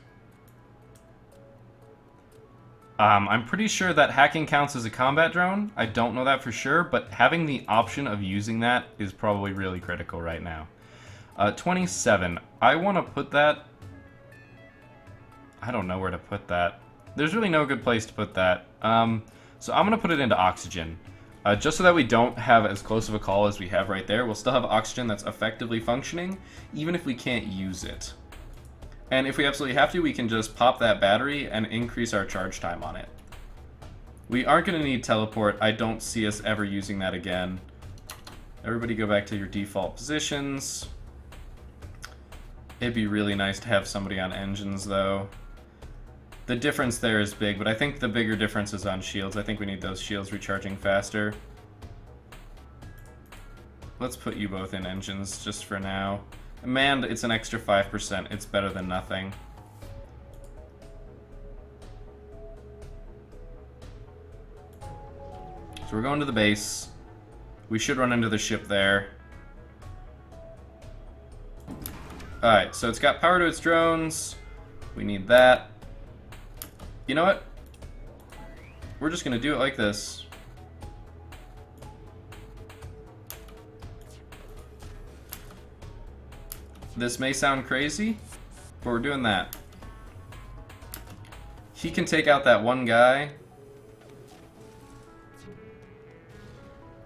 I'm pretty sure that hacking counts as a combat drone. I don't know that for sure, but having the option of using that is probably really critical right now. 27. I want to put that... I don't know where to put that. There's really no good place to put that. So I'm going to put it into oxygen. Just so that we don't have as close of a call as we have right there. We'll still have oxygen that's effectively functioning, even if we can't use it. And if we absolutely have to, we can just pop that battery and increase our charge time on it. We aren't going to need teleport. I don't see us ever using that again. Everybody go back to your default positions. It'd be really nice to have somebody on engines, though. The difference there is big, but I think the bigger difference is on shields. I think we need those shields recharging faster. Let's put you both in engines just for now. Man, it's an extra 5%. It's better than nothing. So we're going to the base. We should run into the ship there. Alright, so it's got power to its drones. We need that. You know what? We're just gonna do it like this. This may sound crazy, but we're doing that. He can take out that one guy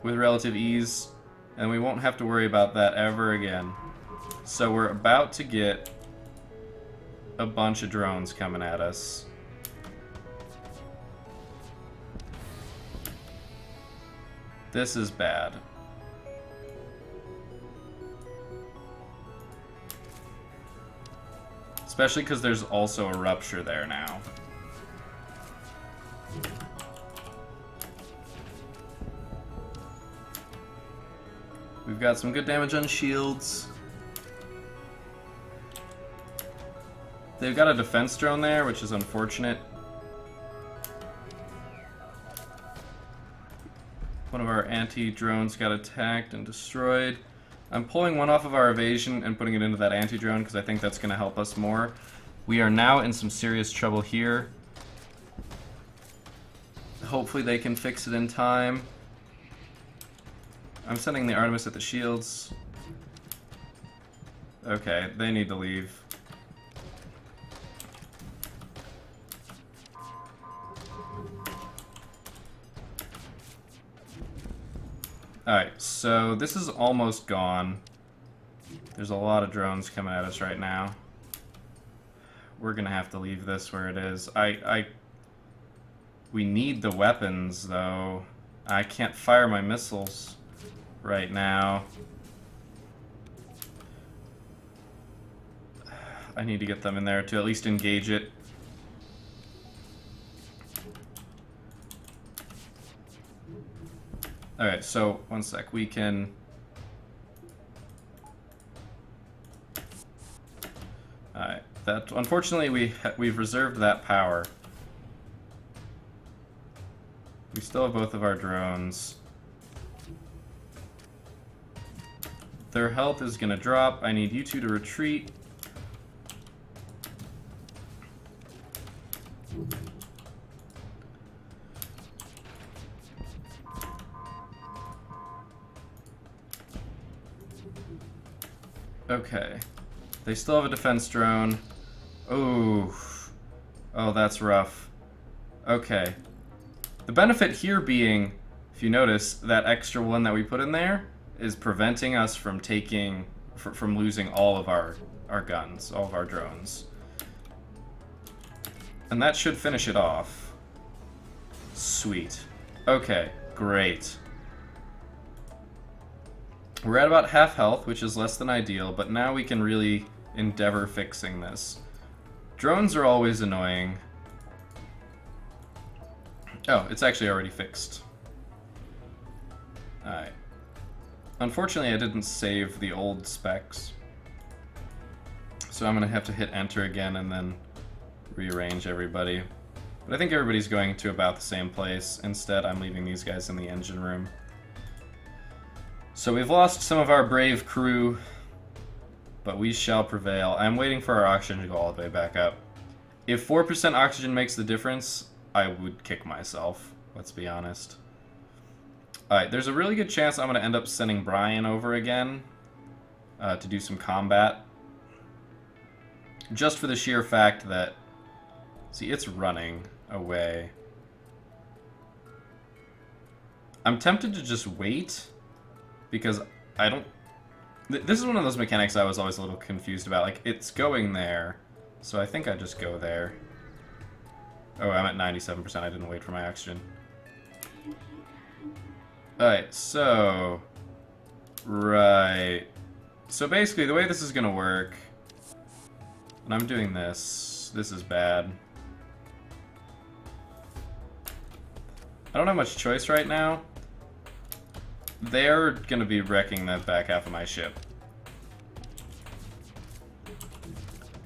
with relative ease, and we won't have to worry about that ever again. So we're about to get a bunch of drones coming at us. This is bad. Especially because there's also a rupture there now. We've got some good damage on shields. They've got a defense drone there, which is unfortunate. One of our anti-drones got attacked and destroyed. I'm pulling one off of our evasion and putting it into that anti-drone because I think that's going to help us more. We are now in some serious trouble here. Hopefully they can fix it in time. I'm sending the Artemis at the shields. Okay, they need to leave. Alright, so this is almost gone. There's a lot of drones coming at us right now. We're gonna have to leave this where it is. We need the weapons, though. I can't fire my missiles right now. I need to get them in there to at least engage it. Alright, so one sec. We can... Alright, that unfortunately we've reserved that power. We still have both of our drones. Their health is gonna drop. I need you two to retreat. Okay. They still have a defense drone. Oh. Oh, that's rough. Okay. The benefit here being, if you notice, that extra one that we put in there is preventing us from from losing all of our guns, all of our drones. And that should finish it off. Sweet. Okay, great. We're at about half health, which is less than ideal, but now we can really endeavor fixing this. Drones are always annoying. Oh, it's actually already fixed. Alright. Unfortunately, I didn't save the old specs. So I'm going to have to hit enter again and then rearrange everybody. But I think everybody's going to about the same place. Instead, I'm leaving these guys in the engine room. So we've lost some of our brave crew, but we shall prevail. I'm waiting for our oxygen to go all the way back up. If 4% oxygen makes the difference, I would kick myself, let's be honest. Alright, there's a really good chance I'm going to end up sending Brian over again to do some combat. Just for the sheer fact that... See, it's running away. I'm tempted to just wait, because I don't... This is one of those mechanics I was always a little confused about. Like, it's going there, so I think I just go there. Oh, I'm at 97%. I didn't wait for my oxygen. Alright, so... Right. So basically, the way this is gonna work... And I'm doing this. This is bad. I don't have much choice right now. they're gonna be wrecking that back half of my ship.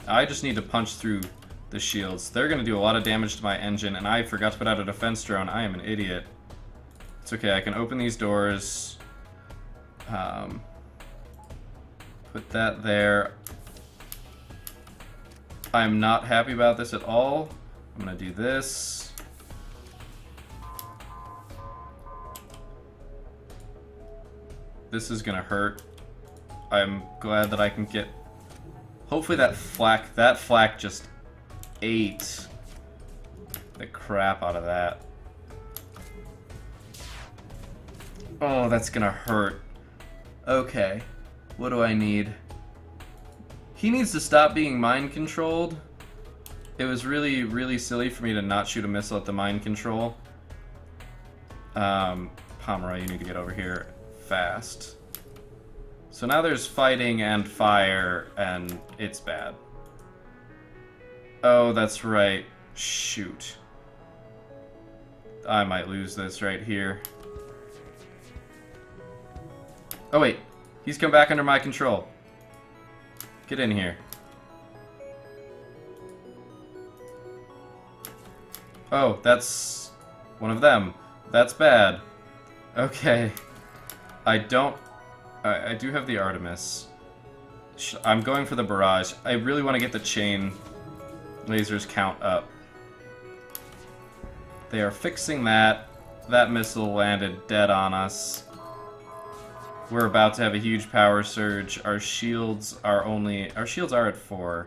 I just need to punch through the shields. They're gonna do a lot of damage to my engine, and I forgot to put out a defense drone. I am an idiot. It's okay, I can open these doors. Put that there. I'm not happy about this at all. I'm gonna do this. This is gonna hurt. I'm glad that I can get... Hopefully that flak just ate the crap out of that. Oh, that's gonna hurt. Okay, what do I need? He needs to stop being mind controlled. It was really, really silly for me to not shoot a missile at the mind control. Pomeroy, you need to get over here fast. So now there's fighting and fire, and it's bad. Oh, that's right. Shoot. I might lose this right here. Oh wait, he's come back under my control. Get in here. Oh, that's one of them. That's bad. Okay. I do have the Artemis. I'm going for the barrage. I really want to get the chain lasers count up. They are fixing that. That missile landed dead on us. We're about to have a huge power surge. Our shields are at 4.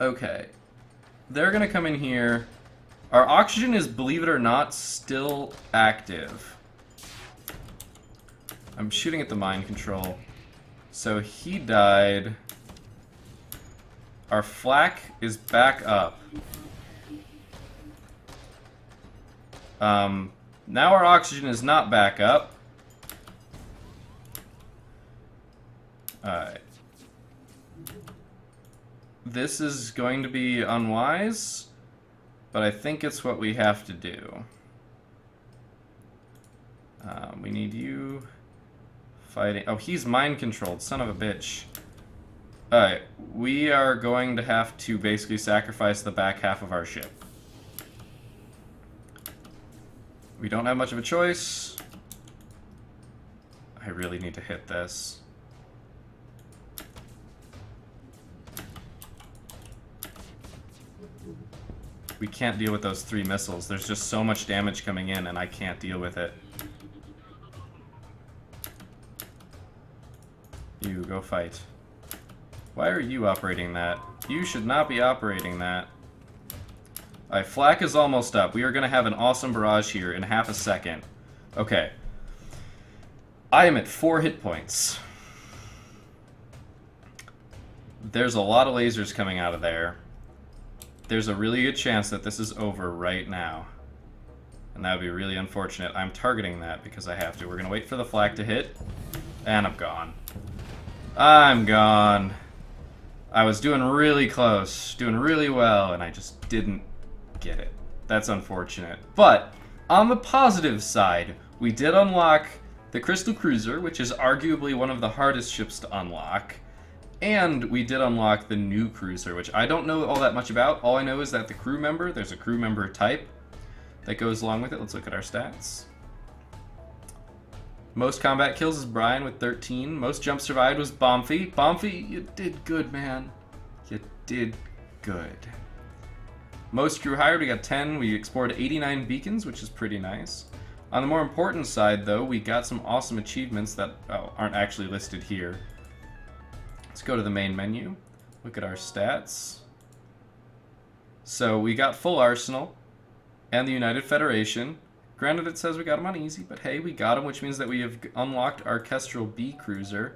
Okay. They're gonna come in here. Our oxygen is, believe it or not, still active. I'm shooting at the mind control. So he died. Our flak is back up. Now our oxygen is not back up. Alright. This is going to be unwise, but I think it's what we have to do. We need you fighting. Oh, he's mind controlled, son of a bitch. Alright, we are going to have to basically sacrifice the back half of our ship. We don't have much of a choice. I really need to hit this. We can't deal with those 3 missiles. There's just so much damage coming in, and I can't deal with it. You, go fight. Why are you operating that? You should not be operating that. Alright, flak is almost up. We are going to have an awesome barrage here in half a second. Okay. I am at 4 hit points. There's a lot of lasers coming out of there. There's a really good chance that this is over right now. And that would be really unfortunate. I'm targeting that because I have to. We're going to wait for the flak to hit. And I'm gone. I'm gone. I was doing really close, doing really well, and I just didn't get it. That's unfortunate. But on the positive side, we did unlock the Crystal Cruiser, which is arguably one of the hardest ships to unlock. And we did unlock the new cruiser, which I don't know all that much about. All I know is that the crew member, there's a crew member type that goes along with it. Let's look at our stats. Most combat kills is Brian with 13. Most jump survived was Bomphy. Bomphy, you did good, man. You did good. Most crew hired, we got 10. We explored 89 beacons, which is pretty nice. On the more important side, though, we got some awesome achievements that aren't actually listed here. Let's go to the main menu. Look at our stats. So we got full arsenal and the United Federation. Granted, it says we got them on easy, but hey, we got them, which means that we have unlocked our Kestrel B cruiser.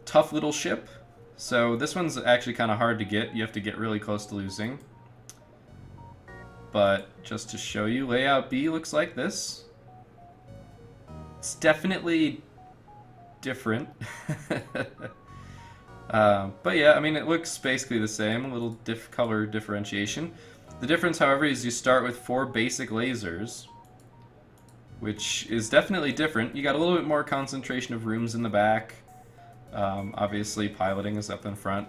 Tough little ship. So this one's actually kind of hard to get. You have to get really close to losing. But just to show you, layout B looks like this. It's definitely different. But yeah, I mean, it looks basically the same, a little color differentiation. The difference, however, is you start with 4 basic lasers, which is definitely different. You got a little bit more concentration of rooms in the back. Obviously, piloting is up in front.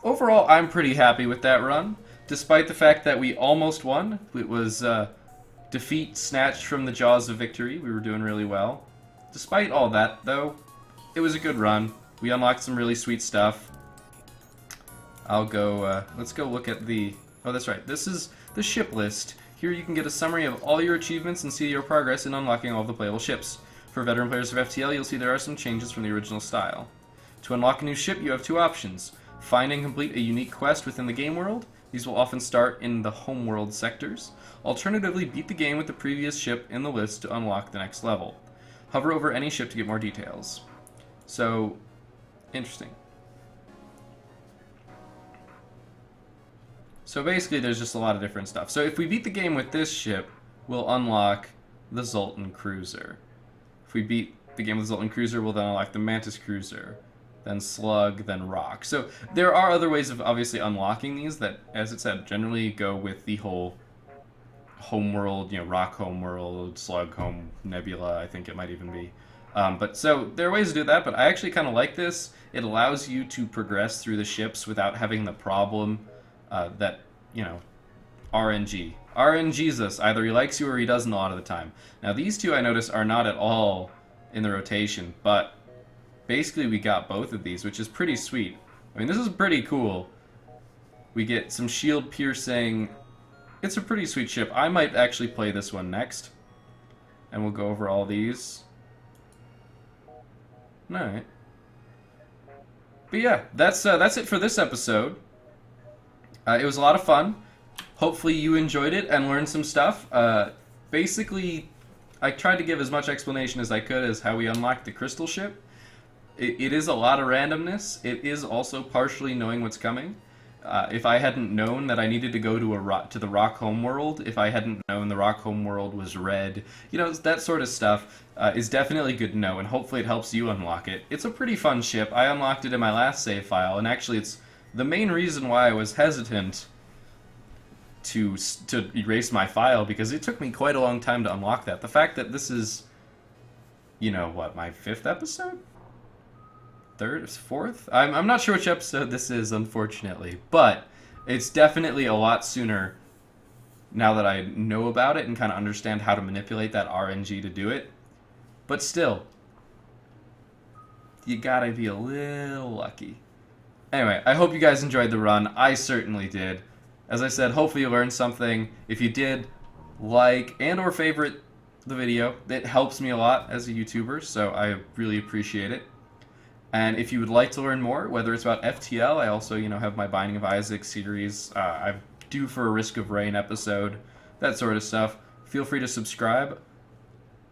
Overall, I'm pretty happy with that run, despite the fact that we almost won. It was defeat snatched from the jaws of victory. We were doing really well. Despite all that, though, it was a good run. We unlocked some really sweet stuff. I'll go, let's go look at the... Oh, that's right. This is the ship list. Here you can get a summary of all your achievements and see your progress in unlocking all of the playable ships. For veteran players of FTL, you'll see there are some changes from the original style. To unlock a new ship, you have two options. Find and complete a unique quest within the game world. These will often start in the homeworld sectors. Alternatively, beat the game with the previous ship in the list to unlock the next level. Hover over any ship to get more details. So, interesting. So basically there's just a lot of different stuff. So if we beat the game with this ship, we'll unlock the Zoltan Cruiser. If we beat the game with the Zoltan Cruiser, we'll then unlock the Mantis Cruiser, then Slug, then Rock. So there are other ways of obviously unlocking these that, as it said, generally go with the whole homeworld, you know, Rock homeworld, Slug home, Nebula, I think it might even be. But so there are ways to do that, but I actually kind of like this. It allows you to progress through the ships without having the problem that, you know, RNG. RNGesus. Either he likes you or he doesn't a lot of the time. Now, these two I notice are not at all in the rotation, but basically we got both of these, which is pretty sweet. I mean, this is pretty cool. We get some shield piercing. It's a pretty sweet ship. I might actually play this one next. And we'll go over all these. Alright. But yeah, that's it for this episode. It was a lot of fun. Hopefully you enjoyed it and learned some stuff. Basically, I tried to give as much explanation as I could as how we unlocked the crystal ship. It is a lot of randomness. It is also partially knowing what's coming. If I hadn't known that I needed to go to the Rock homeworld, if I hadn't known the Rock homeworld was red, you know, that sort of stuff is definitely good to know, and hopefully it helps you unlock it. It's a pretty fun ship. I unlocked it in my last save file, and actually it's the main reason why I was hesitant to erase my file, because it took me quite a long time to unlock that. The fact that this is, you know, what, my 5th episode? 3rd? 4th? I'm not sure which episode this is, unfortunately, but it's definitely a lot sooner now that I know about it and kind of understand how to manipulate that RNG to do it. But still, you gotta be a little lucky. Anyway, I hope you guys enjoyed the run. I certainly did. As I said, hopefully you learned something. If you did, like and or favorite the video. It helps me a lot as a YouTuber, so I really appreciate it. And if you would like to learn more, whether it's about FTL, I also, you know, have my Binding of Isaac series. I'm due for a Risk of Rain episode, that sort of stuff. Feel free to subscribe.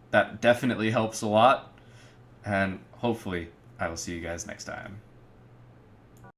That definitely helps a lot. And hopefully I will see you guys next time.